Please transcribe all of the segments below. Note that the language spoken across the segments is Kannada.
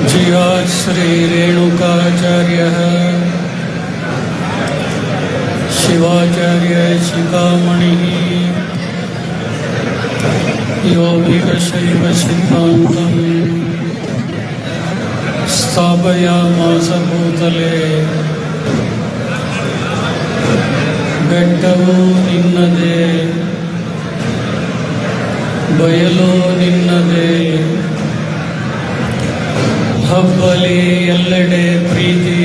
जियात् श्री रेणुकाचार्यः शिवाचार्य शिखामणिः यो वीरशैव सिद्धान्तं स्थापयामास भूतले ಬೆಟ್ಟವು ನಿನ್ನದೇ ಬಯಲು ನಿನ್ನದೇ ಹಬ್ಬಲಿ ಎಲ್ಲೆಡೆ ಪ್ರೀತಿ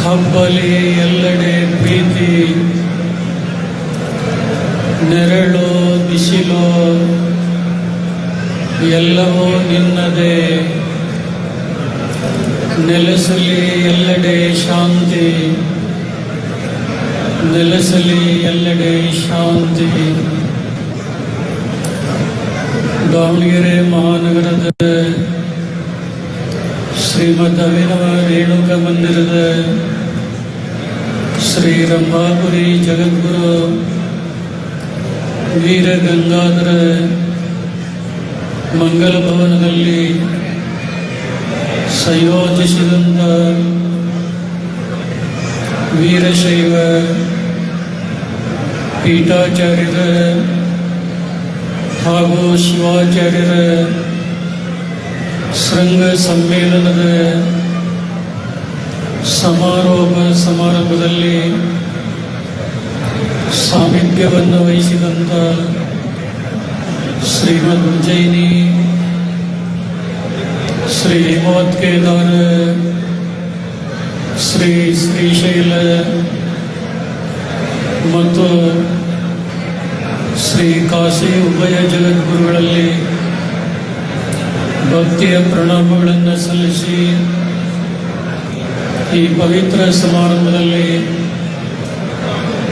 ಹಬ್ಬಲಿ ಎಲ್ಲೆಡೆ ಪ್ರೀತಿ ನೆರಳು ಬಿಸಿಲು ಎಲ್ಲವೂ ನಿನ್ನದೇ ನೆಲೆಸಲಿ ಎಲ್ಲೆಡೆ ಶಾಂತಿ ನೆಲೆಸಲಿ ಎಲ್ಲೆಡೆ ಶಾಂತಿ. ದಾವಣಗೆರೆ ಮಹಾನಗರದ ಶ್ರೀಮದ್ ಅಭಿನವ ರೇಣುಕ ಮಂದಿರದ ಶ್ರೀ ರಂಭಾಪುರಿ ಜಗದ್ಗುರು ವೀರ ಗಂಗಾಧರ ಮಂಗಲ ಭವನದಲ್ಲಿ ಸಂಯೋಜಿಸಿದಂಥ ವೀರಶೈವ ಪೀಠಾಚಾರ್ಯರ ಹಾಗೂ ಶಿವಾಚಾರ್ಯರ ಶೃಂಗ ಸಮ್ಮೇಳನದ ಸಮಾರಂಭದಲ್ಲಿ ಸಾಮೀಪ್ಯವನ್ನು ವಹಿಸಿದಂಥ ಶ್ರೀಮದ್ ಉಜ್ಜಯಿನಿ ಶ್ರೀ ಹೇಮವತ್ಕೇದಾರ ಶ್ರೀ ಶ್ರೀಶೈಲ ಮತ್ತು ಶ್ರೀ ಕಾಶಿ ಉಭಯ ಜಗದ್ಗುರುಗಳಲ್ಲಿ ಭಕ್ತಿಯ ಪ್ರಣಾಮಗಳನ್ನು ಸಲ್ಲಿಸಿ ಈ ಪವಿತ್ರ ಸಮಾರಂಭದಲ್ಲಿ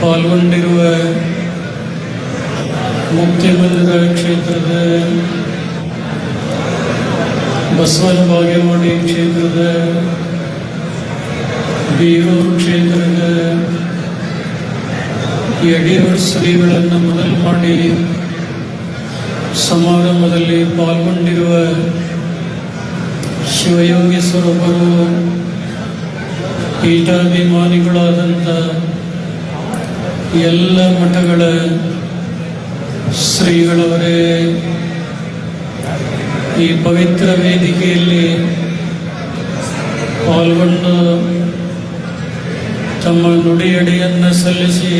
ಪಾಲ್ಗೊಂಡಿರುವ ಮುಕ್ತಿಮಂದಿರ ಕ್ಷೇತ್ರದ ಬಸವನ ಬಾಗೇವಾಡಿ ಕ್ಷೇತ್ರದ ಬೀರೂರು ಕ್ಷೇತ್ರದ ಯಡಿಯೂರು ಶ್ರೀಗಳನ್ನು ಮೊದಲು ಮಾಡಿ ಸಮಾರಂಭದಲ್ಲಿ ಪಾಲ್ಗೊಂಡಿರುವ ಶಿವಯೋಗಿ ಸ್ವರೂಪರು ಪೀಠಾಭಿಮಾನಿಗಳಾದಂಥ ಎಲ್ಲ ಮಠಗಳ ಶ್ರೀಗಳವರೇ, ಈ ಪವಿತ್ರ ವೇದಿಕೆಯಲ್ಲಿ ಪಾಲ್ಗೊಂಡು ತಮ್ಮ ನುಡಿಯಡಿಯನ್ನು ಸಲ್ಲಿಸಿ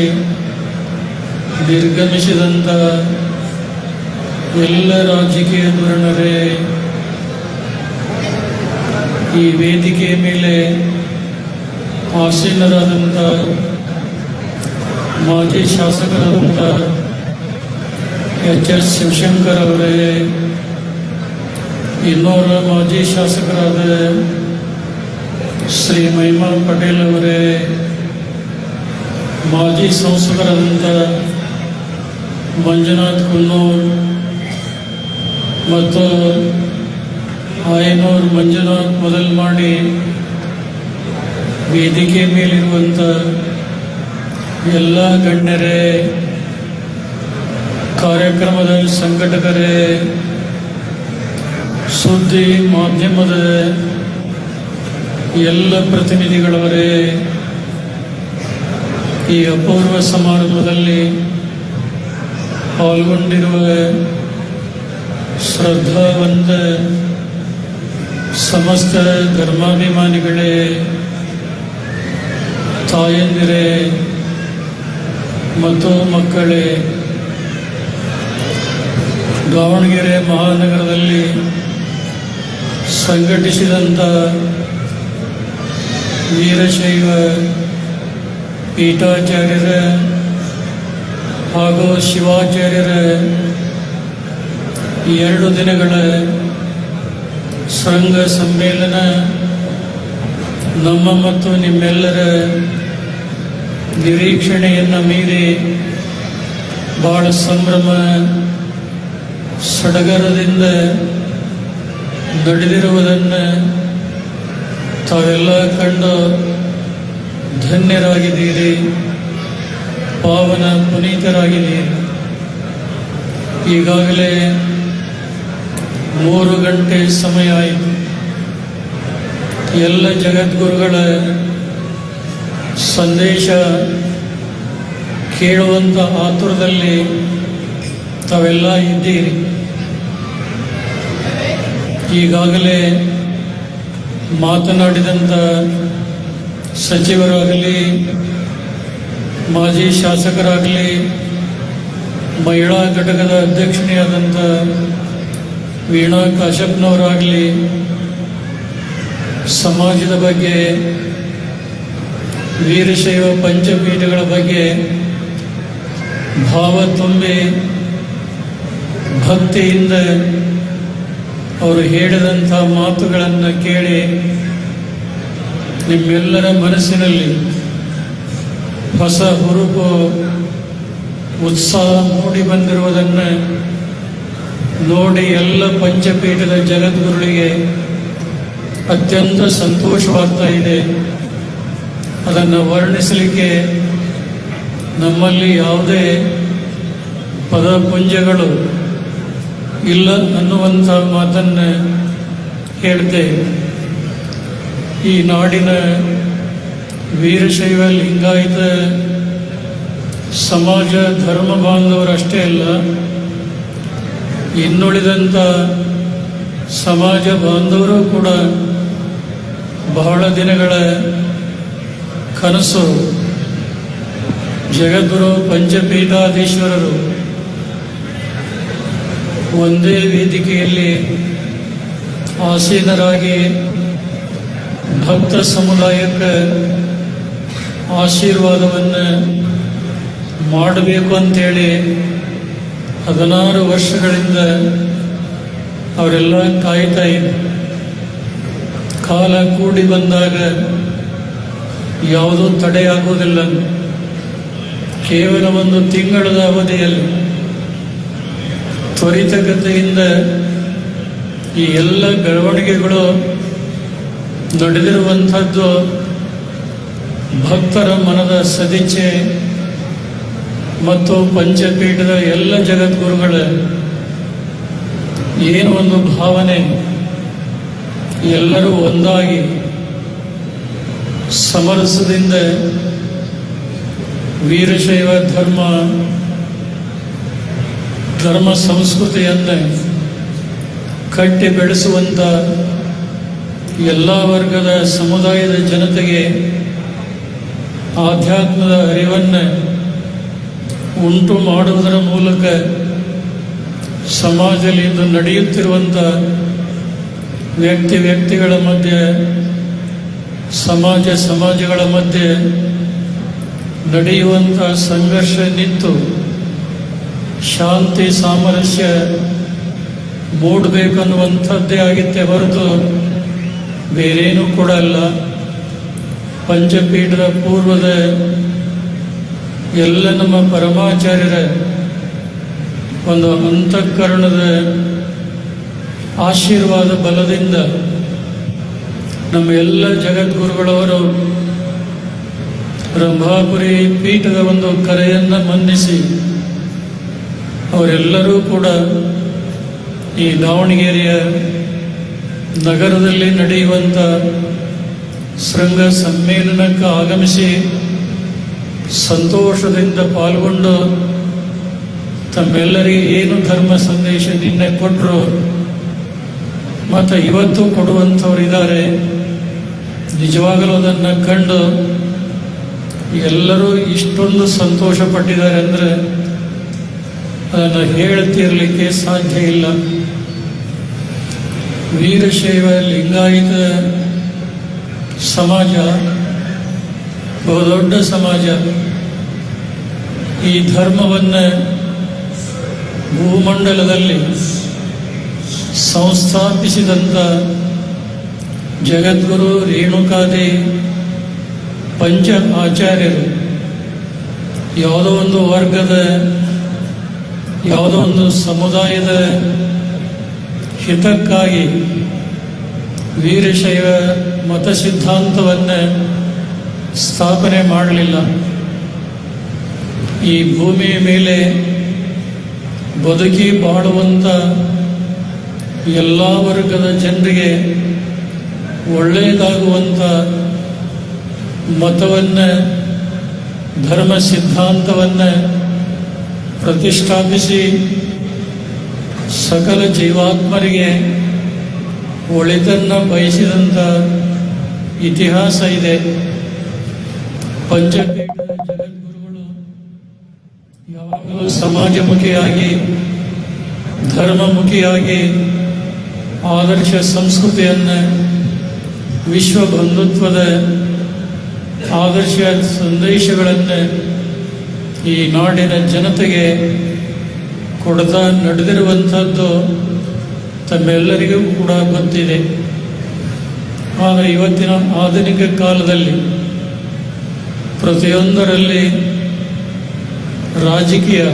ನಿರ್ಗಮಿಸಿದಂಥ ಎಲ್ಲ ರಾಜಕೀಯ ಧುರೀಣರೇ, ಈ ವೇದಿಕೆಯ ಮೇಲೆ ಆಸೀನರಾದಂಥ ಮಾಜಿ ಶಾಸಕರಾದಂಥ ಎಚ್ ಶಿವಶಂಕರ್ ಅವರೇ, ಇನ್ನೋರ್ವ ಮಾಜಿ ಶಾಸಕರಾದ ಶ್ರೀ ಮಹಿಮಾ ಪಟೇಲ್ ಅವರೇ, ಮಾಜಿ ಸಂಸದರಾದಂಥ ಮಂಜುನಾಥ್ ಕುನ್ನೂರ್ ಮತ್ತು ಆಯನೂರು ಮಂಜುನಾಥ್ ಮೊದಲು ಮಾಡಿ ವೇದಿಕೆ ಮೇಲಿರುವಂಥ ಎಲ್ಲ ಗಣ್ಯರೇ, ಕಾರ್ಯಕ್ರಮದ ಸಂಘಟಕರೇ, ಸುದ್ದಿ ಮಾಧ್ಯಮದ ಎಲ್ಲ ಪ್ರತಿನಿಧಿಗಳವರೇ, ಈ ಅಪೂರ್ವ ಸಮಾರಂಭದಲ್ಲಿ ಪಾಲ್ಗೊಂಡಿರುವ ಶ್ರದ್ಧಾವಂತ ಸಮಸ್ತ ಧರ್ಮಾಭಿಮಾನಿಗಳೇ, ತಾಯಂದಿರೇ ಮತ್ತು ಮಕ್ಕಳೇ, ದಾವಣಗೆರೆ ಮಹಾನಗರದಲ್ಲಿ ಸಂಘಟಿಸಿದಂಥ ವೀರಶೈವ ಪೀಠಾಚಾರ್ಯರ ಹಾಗೂ ಶಿವಾಚಾರ್ಯರ 2 ದಿನಗಳ ಶೃಂಗ ಸಮ್ಮೇಳನ ನಮ್ಮ ಮತ್ತು ನಿಮ್ಮೆಲ್ಲರ ನಿರೀಕ್ಷಣೆಯನ್ನು ಮೀರಿ ಬಹಳ ಸಂಭ್ರಮ ಸಡಗರದಿಂದ ನಡೆದಿರುವುದನ್ನು ತಾವೆಲ್ಲ ಕಂಡು ಧನ್ಯರಾಗಿದ್ದೀರಿ, ಪಾವನ ಪುನೀತರಾಗಿದ್ದೀರಿ. ಈಗಾಗಲೇ 3 ಗಂಟೆ ಸಮಯ ಆಯಿತು. ಎಲ್ಲ ಜಗದ್ಗುರುಗಳ ಸಂದೇಶ ಕೇಳುವಂಥ ಆತುರದಲ್ಲಿ ತಾವೆಲ್ಲ ಇದ್ದೀರಿ. ಈಗಾಗಲೇ ಮಾತನಾಡಿದಂಥ ಸಚಿವರಾಗಲಿ, ಮಾಜಿ ಶಾಸಕರಾಗಲಿ, ಮಹಿಳಾ ಘಟಕದ ಅಧ್ಯಕ್ಷತೆಯಾದಂಥ ವೀಣಾ ಕಾಶ್ಯಪ್ನವರಾಗಲಿ, ಸಮಾಜದ ಬಗ್ಗೆ, ವೀರಶೈವ ಪಂಚಪೀಠಗಳ ಬಗ್ಗೆ ಭಾವ ತುಂಬಿ ಭಕ್ತಿಯಿಂದ ಅವರು ಹೇಳಿದಂಥ ಮಾತುಗಳನ್ನು ಕೇಳಿ ನಿಮ್ಮೆಲ್ಲರ ಮನಸ್ಸಿನಲ್ಲಿ ಹೊಸ ಹುರುಪು, ಉತ್ಸಾಹ ಮೂಡಿ ಬಂದಿರುವುದನ್ನು ನೋಡಿ ಎಲ್ಲ ಪಂಚಪೀಠದ ಜಗದ್ಗುರುಗಳಿಗೆ ಅತ್ಯಂತ ಸಂತೋಷವಾಗ್ತಾ ಇದೆ. ಅದನ್ನು ವರ್ಣಿಸಲಿಕ್ಕೆ ನಮ್ಮಲ್ಲಿ ಯಾವುದೇ ಪದಪುಂಜಗಳು ಇಲ್ಲ ಅನ್ನುವಂಥ ಮಾತನ್ನು ಹೇಳ್ತೇವೆ. ಈ ನಾಡಿನ ವೀರಶೈವ ಲಿಂಗಾಯತ ಸಮಾಜ ಧರ್ಮ ಬಾಂಧವರಷ್ಟೇ ಅಲ್ಲ, ಇನ್ನುಳಿದಂಥ ಸಮಾಜ ಬಾಂಧವರು ಕೂಡ ಬಹಳ ದಿನಗಳ ಕನಸು ಜಗದ್ಗುರು ಪಂಚಪೀಠಾಧೀಶ್ವರರು ಒಂದೇ ವೇದಿಕೆಯಲ್ಲಿ ಆಸೀನರಾಗಿ ಭಕ್ತ ಸಮುದಾಯಕ್ಕೆ ಆಶೀರ್ವಾದವನ್ನು ಮಾಡಬೇಕು ಅಂತೇಳಿ 16 ವರ್ಷಗಳಿಂದ ಅವರೆಲ್ಲ ಕಾಯ್ತಾ ಇದ್ದರು. ಕಾಲ ಕೂಡಿ ಬಂದಾಗ ಯಾವುದೂ ತಡೆಯಾಗುವುದಿಲ್ಲ. ಕೇವಲ 1 ತಿಂಗಳ ಅವಧಿಯಲ್ಲಿ ತ್ವರಿತಗತಿಯಿಂದ ಈ ಎಲ್ಲ ಬೆಳವಣಿಗೆಗಳು ನಡೆದಿರುವಂಥದ್ದು ಭಕ್ತರ ಮನದ ಸದಿಚ್ಛೆ ಮತ್ತು ಪಂಚಪೀಠದ ಎಲ್ಲ ಜಗದ್ಗುರುಗಳ ಏನು ಒಂದು ಭಾವನೆ, ಎಲ್ಲರೂ ಒಂದಾಗಿ ಸಮರಸದಿಂದ ವೀರಶೈವ ಧರ್ಮ ಸಂಸ್ಕೃತಿಯನ್ನು ಕಟ್ಟಿ ಬೆಳೆಸುವಂಥ ಎಲ್ಲ ವರ್ಗದ ಸಮುದಾಯದ ಜನತೆಗೆ ಆಧ್ಯಾತ್ಮದ ಅರಿವನ್ನು ಉಂಟು ಮಾಡುವುದರ ಮೂಲಕ ಸಮಾಜದಲ್ಲಿ ಇಂದು ನಡೆಯುತ್ತಿರುವಂಥ ವ್ಯಕ್ತಿಗಳ ಮಧ್ಯೆ, ಸಮಾಜಗಳ ಮಧ್ಯೆ ನಡೆಯುವಂಥ ಸಂಘರ್ಷ ನಿಂತು ಶಾಂತಿ ಸಾಮರಸ್ಯ ಮೂಡಬೇಕನ್ನುವಂಥದ್ದೇ ಆಗಿತ್ತೆ ಹೊರತು ಬೇರೇನೂ ಕೂಡ ಅಲ್ಲ. ಪಂಚಪೀಠದ ಪೂರ್ವದ ಎಲ್ಲ ನಮ್ಮ ಪರಮಾಚಾರ್ಯರ ಒಂದು ಅಂತಃಕರಣದ ಆಶೀರ್ವಾದ ಬಲದಿಂದ ನಮ್ಮ ಎಲ್ಲ ಜಗದ್ಗುರುಗಳವರು ರಂಭಾಪುರಿ ಪೀಠದ ಒಂದು ಕರೆಯನ್ನು ಮನ್ನಿಸಿ ಅವರೆಲ್ಲರೂ ಕೂಡ ಈ ದಾವಣಗೆರೆಯ ನಗರದಲ್ಲಿ ನಡೆಯುವಂಥ ಶೃಂಗ ಸಮ್ಮೇಳನಕ್ಕೆ ಆಗಮಿಸಿ ಸಂತೋಷದಿಂದ ಪಾಲ್ಗೊಂಡು ತಮ್ಮೆಲ್ಲರಿಗೆ ಏನು ಧರ್ಮ ಸಂದೇಶ ನಿನ್ನೆ ಕೊಟ್ಟರು ಮತ್ತು ಇವತ್ತು ಕೊಡುವಂಥವರಿದ್ದಾರೆ. ನಿಜವಾಗಲೂ ಅದನ್ನು ಕಂಡು ಎಲ್ಲರೂ ಇಷ್ಟೊಂದು ಸಂತೋಷ ಪಟ್ಟಿದ್ದಾರೆ ಅಂದರೆ ಅದನ್ನು ಹೇಳ್ತಿರಲಿಕ್ಕೆ ಸಾಧ್ಯ ಇಲ್ಲ. ವೀರಶೈವ ಲಿಂಗಾಯತ ಸಮಾಜ ಬಹುದೊಡ್ಡ ಸಮಾಜ. ಈ ಧರ್ಮವನ್ನು ಭೂಮಂಡಲದಲ್ಲಿ ಸಂಸ್ಥಾಪಿಸಿದಂಥ ಜಗದ್ಗುರು ರೇಣುಕಾದಿ ಪಂಚ ಆಚಾರ್ಯರು ಯಾವುದೋ ಒಂದು ವರ್ಗದ, ಯಾವುದೋ ಒಂದು ಸಮುದಾಯದ ಹಿತಕ್ಕಾಗಿ ವೀರಶೈವ ಮತ ಸಿದ್ಧಾಂತವನ್ನು ಸ್ಥಾಪನೆ ಮಾಡಲಿಲ್ಲ. ಈ ಭೂಮಿಯ ಮೇಲೆ ಬದುಕಿ ಬಾಳುವಂಥ ಎಲ್ಲ ವರ್ಗದ ಜನರಿಗೆ ಒಳ್ಳೆಯದಾಗುವಂಥ ಮತವನ್ನು, ಧರ್ಮ ಸಿದ್ಧಾಂತವನ್ನು ಪ್ರತಿಷ್ಠಾಪಿಸಿ ಸಕಲ ಜೀವಾತ್ಮರಿಗೆ ಒಳಿತನ್ನು ಬಯಸಿದಂಥ ಇತಿಹಾಸ ಇದೆ. ಪಂಚಪೀಠದ ಜಗದ್ಗುರುಗಳು ಯಾವಾಗಲೂ ಸಮಾಜಮುಖಿಯಾಗಿ, ಧರ್ಮಮುಖಿಯಾಗಿ ಆದರ್ಶ ಸಂಸ್ಕೃತಿಯನ್ನು, ವಿಶ್ವ ಬಂಧುತ್ವದ ಆದರ್ಶ ಸಂದೇಶಗಳನ್ನು ಈ ನಾಡಿನ ಜನತೆಗೆ ಕೊಡ್ತಾ ನಡೆದಿರುವಂಥದ್ದು ತಮ್ಮೆಲ್ಲರಿಗೂ ಕೂಡ ಗೊತ್ತಿದೆ. ಆದರೆ ಇವತ್ತಿನ ಆಧುನಿಕ ಕಾಲದಲ್ಲಿ ಪ್ರತಿಯೊಂದರಲ್ಲಿ ರಾಜಕೀಯ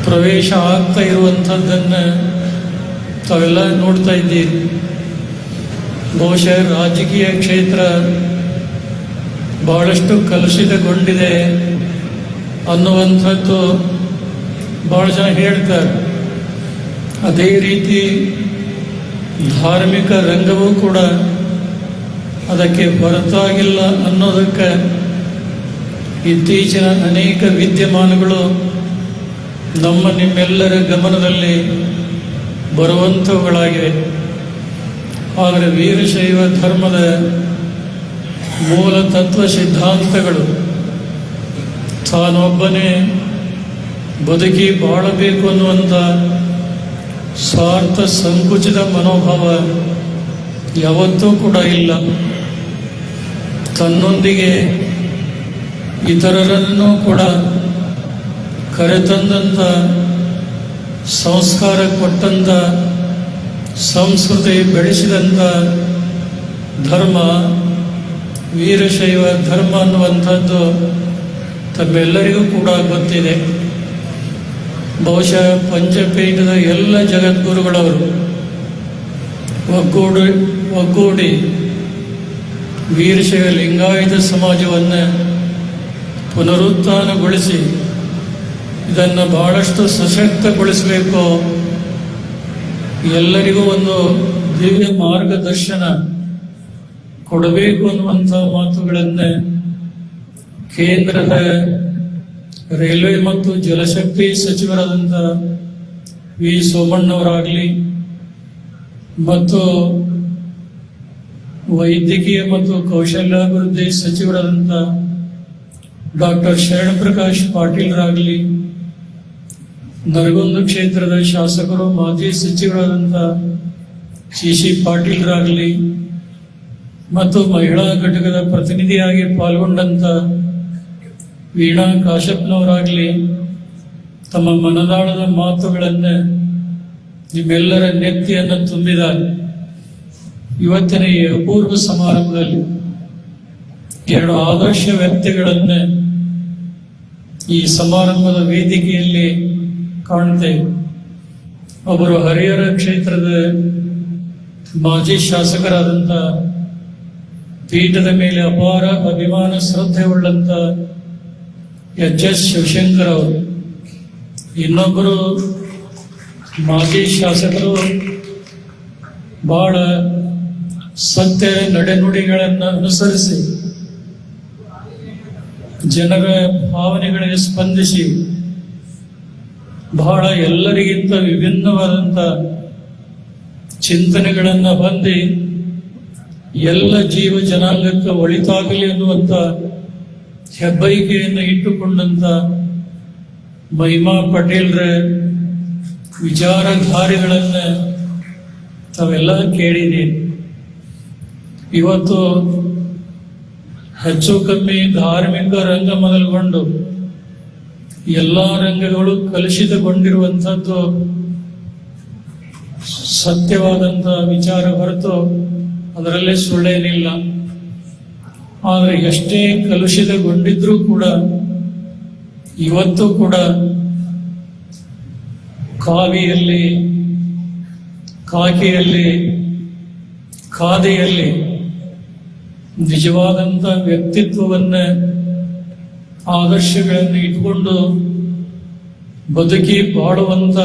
ಪ್ರವೇಶ ಆಗ್ತಾ ಇರುವಂಥದ್ದನ್ನು ತಾವೆಲ್ಲ ನೋಡ್ತಾ ಇದ್ದೀರಿ. ಬಹುಶಃ ರಾಜಕೀಯ ಕ್ಷೇತ್ರ ಬಹಳಷ್ಟು ಕಲುಷಿತಗೊಂಡಿದೆ ಅನ್ನುವಂಥದ್ದು ಭಾಳ ಜನ ಹೇಳ್ತಾರೆ. ಅದೇ ರೀತಿ ಧಾರ್ಮಿಕ ರಂಗವೂ ಕೂಡ ಅದಕ್ಕೆ ಹೊರತಾಗಿಲ್ಲ ಅನ್ನೋದಕ್ಕೆ ಇತ್ತೀಚಿನ ಅನೇಕ ವಿದ್ಯಮಾನಗಳು ನಮ್ಮ ನಿಮ್ಮೆಲ್ಲರ ಗಮನದಲ್ಲಿ ಬರುವಂಥವುಗಳಾಗಿವೆ. ಆದರೆ ವೀರಶೈವ ಧರ್ಮದ ಮೂಲ ತತ್ವ ಸಿದ್ಧಾಂತಗಳು ತಾನೊಬ್ಬನೇ ಬದುಕಿ ಬಾಳಬೇಕು ಅನ್ನುವಂಥ ಸ್ವಾರ್ಥ ಸಂಕುಚಿತ ಮನೋಭಾವ ಯಾವತ್ತೂ ಕೂಡ ಇಲ್ಲ. ತನ್ನೊಂದಿಗೆ ಇತರರನ್ನು ಕೂಡ ಕರೆತಂದಂಥ, ಸಂಸ್ಕಾರ ಕೊಟ್ಟಂಥ, ಸಂಸ್ಕೃತಿ ಬೆಳೆಸಿದಂಥ ಧರ್ಮ ವೀರಶೈವ ಧರ್ಮ ಅನ್ನುವಂಥದ್ದು ತಮ್ಮೆಲ್ಲರಿಗೂ ಕೂಡ ಗೊತ್ತಿದೆ. ಬಹುಶಃ ಪಂಚಪೀಠದ ಎಲ್ಲ ಜಗದ್ಗುರುಗಳವರು ಒಗ್ಗೂಡಿ ವೀರಶೈವ ಲಿಂಗಾಯತ ಸಮಾಜವನ್ನು ಪುನರುತ್ಥಾನಗೊಳಿಸಿ ಇದನ್ನು ಬಹಳಷ್ಟು ಸಶಕ್ತಗೊಳಿಸಬೇಕು, ಎಲ್ಲರಿಗೂ ಒಂದು ದಿವ್ಯ ಮಾರ್ಗದರ್ಶನ ಕೊಡಬೇಕು ಅನ್ನುವಂಥ ಮಾತುಗಳನ್ನು ಕೇಂದ್ರದ ರೈಲ್ವೆ ಮತ್ತು ಜಲಶಕ್ತಿ ಸಚಿವರಾದಂಥ ವಿ ಸೋಮಣ್ಣವರಾಗಲಿ ಮತ್ತು ವೈದ್ಯಕೀಯ ಮತ್ತು ಕೌಶಲ್ಯಾಭಿವೃದ್ಧಿ ಸಚಿವರಾದಂಥ ಡಾಕ್ಟರ್ ಶರಣಪ್ರಕಾಶ್ ಪಾಟೀಲ್ರಾಗಲಿ, ನರಗುಂದ ಕ್ಷೇತ್ರದ ಶಾಸಕರು ಮಾಜಿ ಸಚಿವರಾದಂಥ ಸಿ ಪಾಟೀಲ್ರಾಗಲಿ ಮತ್ತು ಮಹಿಳಾ ಘಟಕದ ಪ್ರತಿನಿಧಿಯಾಗಿ ಪಾಲ್ಗೊಂಡಂಥ ವೀಣಾ ಕಾಶಪ್ಪನವರಾಗಲಿ ತಮ್ಮ ಮನದಾಳದ ಮಾತುಗಳನ್ನು ನಿಮ್ಮೆಲ್ಲರ ನೆತ್ತಿಯನ್ನು ತುಂಬಿದ್ದಾರೆ. ಇವತ್ತಿನ ಈ ಅಪೂರ್ವ ಸಮಾರಂಭದಲ್ಲಿ ಎರಡು ಆದರ್ಶ ವ್ಯಕ್ತಿಗಳನ್ನು ಈ ಸಮಾರಂಭದ ವೇದಿಕೆಯಲ್ಲಿ ಕಾಣ್ತೇವೆ. ಒಬ್ಬರು ಹರಿಹರ ಕ್ಷೇತ್ರದ ಮಾಜಿ ಶಾಸಕರಾದಂಥ, ಪೀಠದ ಮೇಲೆ ಅಪಾರ ಅಭಿಮಾನ ಶ್ರದ್ಧೆ ಉಳ್ಳಂಥ ಎಚ್ ಶಿವಶಂಕರ್ ಅವರು. ಇನ್ನೊಬ್ಬರು ಮಾಜಿ ಶಾಸಕರು, ಬಹಳ ಸತ್ಯ ನಡೆನುಡಿಗಳನ್ನು ಅನುಸರಿಸಿ ಜನರ ಭಾವನೆಗಳಿಗೆ ಸ್ಪಂದಿಸಿ ಬಹಳ ಎಲ್ಲರಿಗಿಂತ ವಿಭಿನ್ನವಾದಂಥ ಚಿಂತನೆಗಳನ್ನು ಹೊಂದಿ ಎಲ್ಲ ಜೀವ ಜನಾಂಗಕ್ಕೆ ಒಳಿತಾಗಲಿ ಅನ್ನುವಂಥ ಹೆಬ್ಬೈಕೆಯನ್ನು ಇಟ್ಟುಕೊಂಡಂಥ ಮಹಿಮಾ ಪಟೇಲ್ರ ವಿಚಾರಧಾರೆಗಳನ್ನು ತಾವೆಲ್ಲ ಕೇಳಿದ್ದೀರಿ. ಇವತ್ತು ಹೆಚ್ಚು ಕಮ್ಮಿ ಧಾರ್ಮಿಕ ರಂಗ ಮೊದಲುಗೊಂಡು ಎಲ್ಲ ರಂಗಗಳು ಕಲುಷಿತಗೊಂಡಿರುವಂಥದ್ದು ಸತ್ಯವಾದಂಥ ವಿಚಾರ ಹೊರತು ಅದರಲ್ಲೇ ಸುಳ್ಳೇನಿಲ್ಲ. ಆದರೆ ಎಷ್ಟೇ ಕಲುಷಿತಗೊಂಡಿದ್ರೂ ಕೂಡ ಇವತ್ತು ಕೂಡ ಕಾವಿಯಲ್ಲಿ, ಕಾಕಿಯಲ್ಲಿ, ಖಾದಿಯಲ್ಲಿ ನಿಜವಾದಂಥ ವ್ಯಕ್ತಿತ್ವವನ್ನು, ಆದರ್ಶಗಳನ್ನು ಇಟ್ಕೊಂಡು ಬದುಕಿ ಬಾಳುವಂತ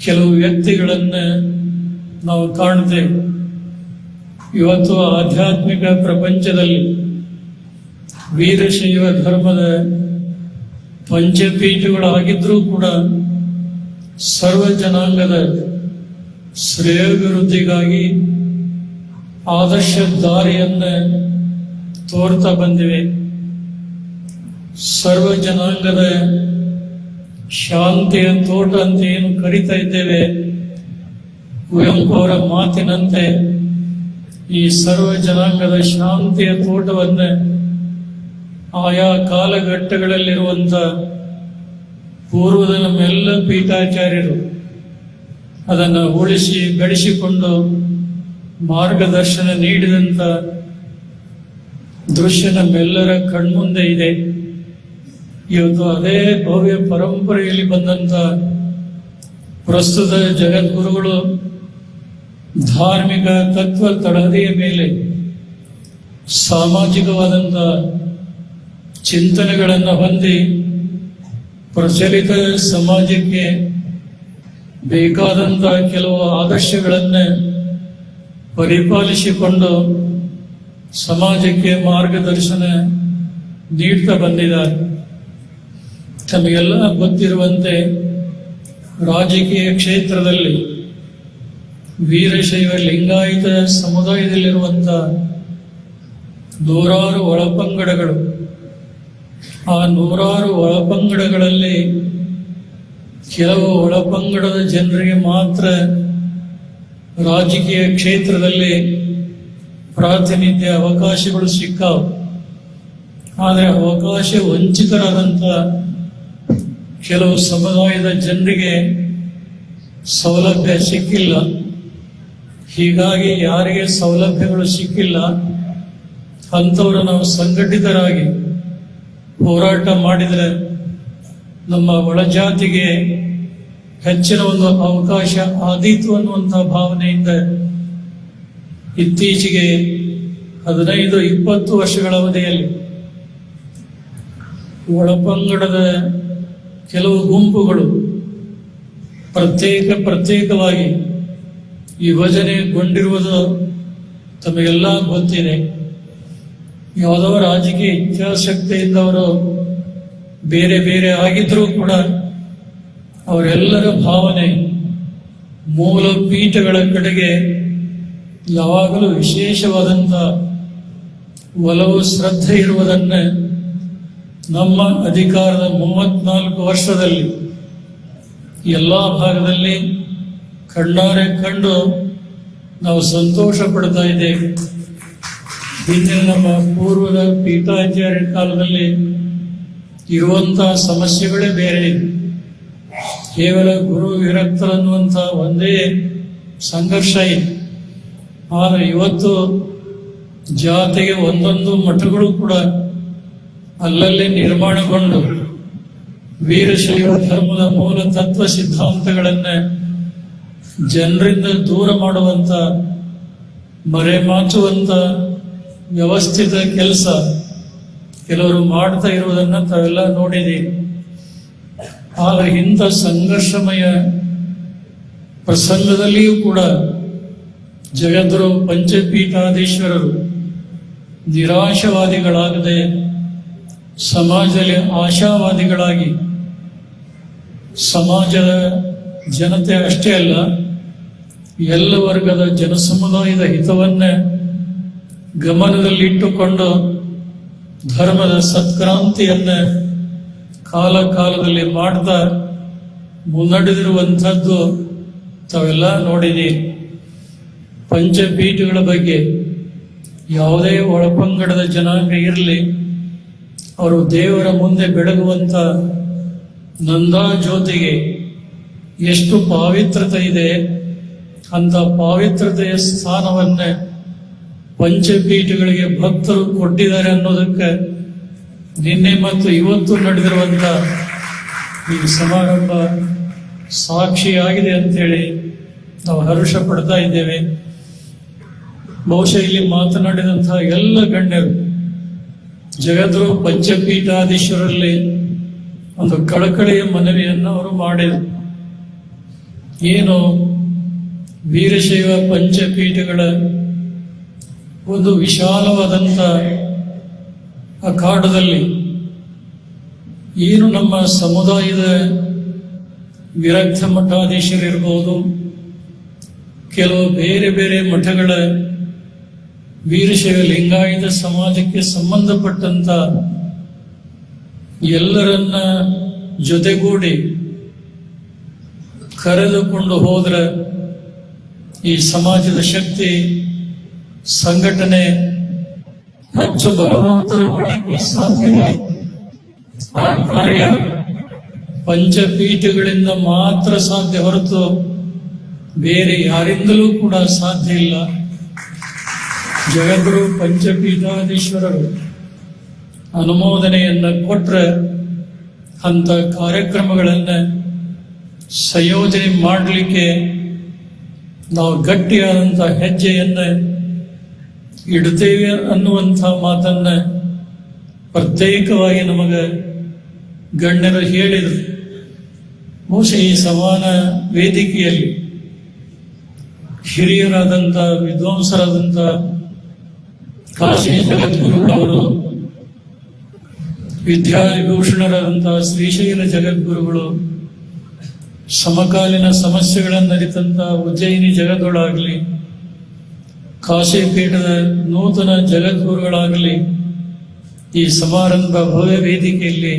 ಕೆಲವು ವ್ಯಕ್ತಿಗಳನ್ನು ನಾವು ಕಾಣ್ತೇವೆ. ಇವತ್ತು ಆಧ್ಯಾತ್ಮಿಕ ಪ್ರಪಂಚದಲ್ಲಿ ವೀರಶೈವ ಧರ್ಮದ ಪಂಚಪೀಠಗಳಾಗಿದ್ರೂ ಕೂಡ ಸರ್ವ ಜನಾಂಗದ ಶ್ರೇಯೋಭಿವೃದ್ಧಿಗಾಗಿ ಆದರ್ಶ ದಾರಿಯನ್ನು ತೋರ್ತಾ ಬಂದಿವೆ. ಸರ್ವ ಜನಾಂಗದ ಶಾಂತಿಯ ತೋಟ ಅಂತ ಏನು ಕರೀತಾ ಇದ್ದೇವೆ, ಕುವೆಂಪು ಅವರ ಮಾತಿನಂತೆ ಈ ಸರ್ವ ಜನಾಂಗದ ಶಾಂತಿಯ ತೋಟವನ್ನು ಆಯಾ ಕಾಲಘಟ್ಟಗಳಲ್ಲಿರುವಂಥ ಪೂರ್ವದ ನಮ್ಮೆಲ್ಲ ಪೀಠಾಚಾರ್ಯರು ಅದನ್ನು ಉಳಿಸಿ ಬೆಳೆಸಿಕೊಂಡು ಮಾರ್ಗದರ್ಶನ ನೀಡಿದಂಥ ದೃಶ್ಯ ನಮ್ಮೆಲ್ಲರ ಕಣ್ಮುಂದೆ ಇದೆ. ಇವತ್ತು ಅದೇ ಭವ್ಯ ಪರಂಪರೆಯಲ್ಲಿ ಬಂದಂಥ ಪ್ರಸ್ತುತ ಜಗದ್ಗುರುಗಳು ಧಾರ್ಮಿಕ ತತ್ವ ತಳಹದಿಯ ಮೇಲೆ ಸಾಮಾಜಿಕವಾದಂಥ ಚಿಂತನೆಗಳನ್ನು ಹೊಂದಿ ಪ್ರಚಲಿತ ಸಮಾಜಕ್ಕೆ ಬೇಕಾದಂಥ ಕೆಲವು ಆದರ್ಶಗಳನ್ನು ಪರಿಪಾಲಿಸಿಕೊಂಡು ಸಮಾಜಕ್ಕೆ ಮಾರ್ಗದರ್ಶನ ನೀಡ್ತಾ ಬಂದಿದ್ದಾರೆ. ತಮಗೆಲ್ಲ ಗೊತ್ತಿರುವಂತೆ ರಾಜಕೀಯ ಕ್ಷೇತ್ರದಲ್ಲಿ ವೀರಶೈವ ಲಿಂಗಾಯತ ಸಮುದಾಯದಲ್ಲಿರುವಂಥ ನೂರಾರು ಒಳಪಂಗಡಗಳು, ಆ ನೂರಾರು ಒಳಪಂಗಡಗಳಲ್ಲಿ ಕೆಲವು ಒಳಪಂಗಡದ ಜನರಿಗೆ ಮಾತ್ರ ರಾಜಕೀಯ ಕ್ಷೇತ್ರದಲ್ಲಿ ಪ್ರಾತಿನಿಧ್ಯ ಅವಕಾಶಗಳು ಸಿಕ್ಕಾವು. ಆದರೆ ಅವಕಾಶ ವಂಚಿತರಾದಂಥ ಕೆಲವು ಸಮುದಾಯದ ಜನರಿಗೆ ಸೌಲಭ್ಯ ಸಿಕ್ಕಿಲ್ಲ. ಹೀಗಾಗಿ ಯಾರಿಗೆ ಸೌಲಭ್ಯಗಳು ಸಿಕ್ಕಿಲ್ಲ ಅಂಥವರು ನಾವು ಸಂಘಟಿತರಾಗಿ ಹೋರಾಟ ಮಾಡಿದರೆ ನಮ್ಮ ಒಳಜಾತಿಗೆ ಹೆಚ್ಚಿನ ಒಂದು ಅವಕಾಶ ಆದೀತು ಅನ್ನುವಂಥ ಭಾವನೆಯಿಂದ ಇತ್ತೀಚೆಗೆ 15-20 ವರ್ಷಗಳ ಅವಧಿಯಲ್ಲಿ ಒಳಪಂಗಡದ ಕೆಲವು ಗುಂಪುಗಳು ಪ್ರತ್ಯೇಕವಾಗಿ ವಿಭಜನೆಗೊಂಡಿರುವುದು ತಮಗೆಲ್ಲ ಗೊತ್ತಿದೆ. ಯಾವುದೋ ರಾಜಕೀಯ ಇಚ್ಛಾಶಕ್ತಿಯಿಂದ ಅವರು ಬೇರೆ ಬೇರೆ ಆಗಿದ್ರೂ ಕೂಡ ಅವರೆಲ್ಲರ ಭಾವನೆ ಮೂಲ ಪೀಠಗಳ ಕಡೆಗೆ ಯಾವಾಗಲೂ ವಿಶೇಷವಾದಂಥ ಒಲವು ಶ್ರದ್ಧೆ ಇರುವುದನ್ನು ನಮ್ಮ ಅಧಿಕಾರದ 34 ವರ್ಷದಲ್ಲಿ ಎಲ್ಲ ಭಾಗದಲ್ಲಿ ಕಣ್ಣಾರೆ ಕಂಡು ನಾವು ಸಂತೋಷ ಪಡ್ತಾ ಇದ್ದೇವೆ. ಹಿಂದಿನ ನಮ್ಮ ಪೂರ್ವದ ಪೀಠಾಚಾರ್ಯ ಕಾಲದಲ್ಲಿ ಇರುವಂತಹ ಸಮಸ್ಯೆಗಳೇ ಬೇರೆ ಇದೆ. ಕೇವಲ ಗುರು ವಿರಕ್ತರನ್ನುವಂಥ ಒಂದೇ ಸಂಘರ್ಷ ಇದೆ. ಆದರೆ ಇವತ್ತು ಜಾತಿಗೆ ಒಂದೊಂದು ಮಠಗಳು ಕೂಡ ಅಲ್ಲಲ್ಲಿ ನಿರ್ಮಾಣಗೊಂಡು ವೀರಶೈವ ಧರ್ಮದ ಮೂಲ ತತ್ವ ಸಿದ್ಧಾಂತಗಳನ್ನು ಜನರಿಂದ ದೂರ ಮಾಡುವಂಥ, ಮರೆಮಾಚುವಂಥ ವ್ಯವಸ್ಥಿತ ಕೆಲಸ ಕೆಲವರು ಮಾಡ್ತಾ ಇರುವುದನ್ನು ತಾವೆಲ್ಲ ನೋಡಿದ್ದೀವಿ. ಆದರೆ ಇಂಥ ಸಂಘರ್ಷಮಯ ಪ್ರಸಂಗದಲ್ಲಿಯೂ ಕೂಡ ಜಗದ್ಗುರು ಪಂಚಪೀಠಾಧೀಶ್ವರರು ನಿರಾಶವಾದಿಗಳಾಗದೆ ಸಮಾಜದಲ್ಲಿ ಆಶಾವಾದಿಗಳಾಗಿ ಸಮಾಜದ ಜನತೆ ಅಷ್ಟೇ ಅಲ್ಲ, ಎಲ್ಲ ವರ್ಗದ ಜನಸಮುದಾಯದ ಹಿತವನ್ನೇ ಗಮನದಲ್ಲಿಟ್ಟುಕೊಂಡು ಧರ್ಮದ ಸತ್ಕ್ರಾಂತಿಯನ್ನು ಕಾಲದಲ್ಲಿ ಮಾಡ್ತಾ ಮುನ್ನಡೆದಿರುವಂಥದ್ದು ತಾವೆಲ್ಲ ನೋಡಿದ್ದೀವಿ. ಪಂಚಪೀಠಗಳ ಬಗ್ಗೆ ಯಾವುದೇ ಒಳಪಂಗಡದ ಜನಾಂಗ ಇರಲಿ, ಅವರು ದೇವರ ಮುಂದೆ ಬೆಳಗುವಂಥ ನಂದಾ ಜ್ಯೋತಿಗೆ ಎಷ್ಟು ಪಾವಿತ್ರತೆ ಇದೆ, ಅಂತ ಪಾವಿತ್ರತೆಯ ಸ್ಥಾನವನ್ನು ಪಂಚಪೀಠಗಳಿಗೆ ಭಕ್ತರು ಕೊಟ್ಟಿದ್ದಾರೆ ಅನ್ನೋದಕ್ಕೆ ನಿನ್ನೆ ಮತ್ತು ಇವತ್ತು ನಡೆದಿರುವಂಥ ಈ ಸಮಾರಂಭ ಸಾಕ್ಷಿಯಾಗಿದೆ ಅಂತೇಳಿ ನಾವು ಹರ್ಷ ಪಡ್ತಾ ಇದ್ದೇವೆ. ಬಹುಶಃ ಇಲ್ಲಿ ಮಾತನಾಡಿದಂತಹ ಎಲ್ಲ ಗಣ್ಯರು ಜಗದ್ಗುರು ಪಂಚಪೀಠಾಧೀಶ್ವರಲ್ಲಿ ಒಂದು ಕಳಕಳಿಯ ಮನವಿಯನ್ನು ಅವರು ಮಾಡಿದರು. ಏನು ವೀರಶೈವ ಪಂಚಪೀಠಗಳ ಒಂದು ವಿಶಾಲವಾದಂಥ ಅಖಾಡದಲ್ಲಿ ಏನು ನಮ್ಮ ಸಮುದಾಯದ ವಿರಕ್ತ ಮಠಾಧೀಶರಿರ್ಬೋದು, ಕೆಲವು ಬೇರೆ ಬೇರೆ ಮಠಗಳ ವೀರಶೈವ ಲಿಂಗಾಯತ ಸಮಾಜಕ್ಕೆ ಸಂಬಂಧಪಟ್ಟಂತ ಎಲ್ಲರನ್ನ ಜೊತೆಗೂಡಿ ಕರೆದುಕೊಂಡು ಹೋದ್ರೆ ಈ ಸಮಾಜದ ಶಕ್ತಿ, ಸಂಘಟನೆ ಹೆಚ್ಚು ಬಲವಂತವಾಗಿ ಸಾಧ್ಯ. ಆ ಕಾರ್ಯ ಪಂಚಪೀಠಗಳಿಂದ ಮಾತ್ರ ಸಾಧ್ಯ ಹೊರತು ಬೇರೆ ಯಾರಿಂದಲೂ ಕೂಡ ಸಾಧ್ಯ ಇಲ್ಲ. ಜಗದ್ಗುರು ಪಂಚಪೀಠಾಧೀಶ್ವರರು ಅನುಮೋದನೆಯನ್ನ ಕೊಟ್ರೆ ಅಂತ ಕಾರ್ಯಕ್ರಮಗಳನ್ನು ಸಂಯೋಜನೆ ಮಾಡಲಿಕ್ಕೆ ನಾವು ಗಟ್ಟಿಯಾದಂಥ ಹೆಜ್ಜೆಯನ್ನು ಇಡುತ್ತೇವೆ ಅನ್ನುವಂಥ ಮಾತನ್ನ ಪ್ರತ್ಯೇಕವಾಗಿ ನಮಗೆ ಗಣ್ಯರು ಹೇಳಿದರು. ಬಹುಶಃ ಈ ಸಮಾನ ವೇದಿಕೆಯಲ್ಲಿ ಹಿರಿಯರಾದಂಥ ವಿದ್ವಾಂಸರಾದಂಥ ಕಾಶಿ ಜಗದ್ಗುರುಗಳವರು, ವಿದ್ಯಾವಿಭೂಷಣರಾದಂಥ ಶ್ರೀಶೈಲ ಜಗದ್ಗುರುಗಳು, ಸಮಕಾಲೀನ ಸಮಸ್ಯೆಗಳನ್ನು ಅರಿತಂಥ ಉಜ್ಜಯಿನಿ ಜಗದ್ಗುರುಗಳಾಗಲಿ, ಕಾಶಿ ಪೀಠದ ನೂತನ ಜಗದ್ಗುರುಗಳಾಗಲಿ ಈ ಸಮಾರಂಭ ಭವ್ಯ ವೇದಿಕೆಯಲ್ಲಿ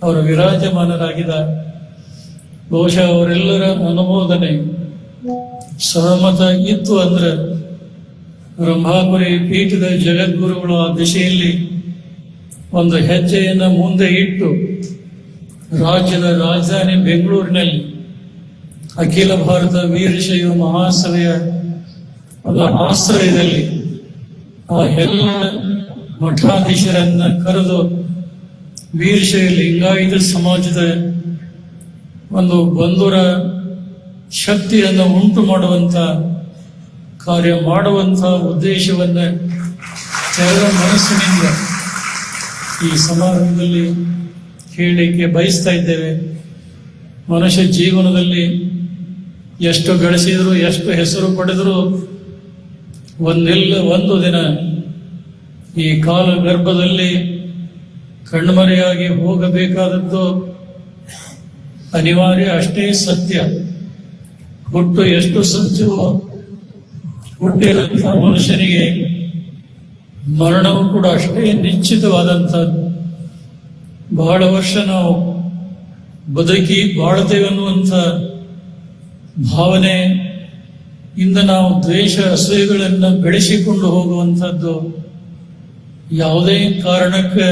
ಅವರು ವಿರಾಜಮಾನರಾಗಿದ್ದಾರೆ. ಬಹುಶಃ ಅವರೆಲ್ಲರ ಅನುಮೋದನೆ ಸಹಮತ ಇತ್ತು ಅಂದ್ರೆ ಬ್ರಹ್ಮಾಪುರಿ ಪೀಠದ ಜಗದ್ಗುರುಗಳು ಆ ದಿಶೆಯಲ್ಲಿ ಒಂದು ಹೆಜ್ಜೆಯನ್ನು ಮುಂದೆ ಇಟ್ಟು ರಾಜ್ಯದ ರಾಜಧಾನಿ ಬೆಂಗಳೂರಿನಲ್ಲಿ ಅಖಿಲ ಭಾರತ ವೀರಶೈವ ಮಹಾಸಭೆಯ ಒಂದು ಆಶ್ರಯದಲ್ಲಿ ಆ ಎಲ್ಲ ಮಠಾಧೀಶರನ್ನ ಕರೆದು ವೀರಶೈವ ಲಿಂಗಾಯತ ಸಮಾಜದ ಒಂದು ಬಂಧುರ ಶಕ್ತಿಯನ್ನು ಉಂಟು ಮಾಡುವಂತ ಕಾರ್ಯ ಮಾಡುವಂತ ಉದ್ದೇಶವನ್ನ ತೆರೆದ ಮನಸ್ಸಿನಿಂದ ಈ ಸಮಾರಂಭದಲ್ಲಿ ಹೇಳಲಿಕ್ಕೆ ಬಯಸ್ತಾ ಇದ್ದೇವೆ. ಮನುಷ್ಯ ಜೀವನದಲ್ಲಿ ಎಷ್ಟು ಗಳಿಸಿದ್ರು, ಎಷ್ಟು ಹೆಸರು ಪಡೆದರೂ ಒಂದು ದಿನ ಈ ಕಾಲ ಗರ್ಭದಲ್ಲಿ ಕಣ್ಮರೆಯಾಗಿ ಹೋಗಬೇಕಾದದ್ದು ಅನಿವಾರ್ಯ, ಅಷ್ಟೇ ಸತ್ಯ. ಹುಟ್ಟು ಎಷ್ಟು ಸತ್ಯವೋ ಹುಟ್ಟಿದಂಥ ಮನುಷ್ಯನಿಗೆ ಮರಣವು ಕೂಡ ಅಷ್ಟೇ ನಿಶ್ಚಿತವಾದಂಥದ್ದು. ಬಹಳ ವರ್ಷ ನಾವು ಬದುಕಿ ಬಾಳ್ತೇವೆ ಅನ್ನುವಂಥ ಭಾವನೆ ಇಂದ ನಾವು ದ್ವೇಷ ಅಸೂಯೆಗಳನ್ನು ಬೆಳೆಸಿಕೊಂಡು ಹೋಗುವಂಥದ್ದು ಯಾವುದೇ ಕಾರಣಕ್ಕೆ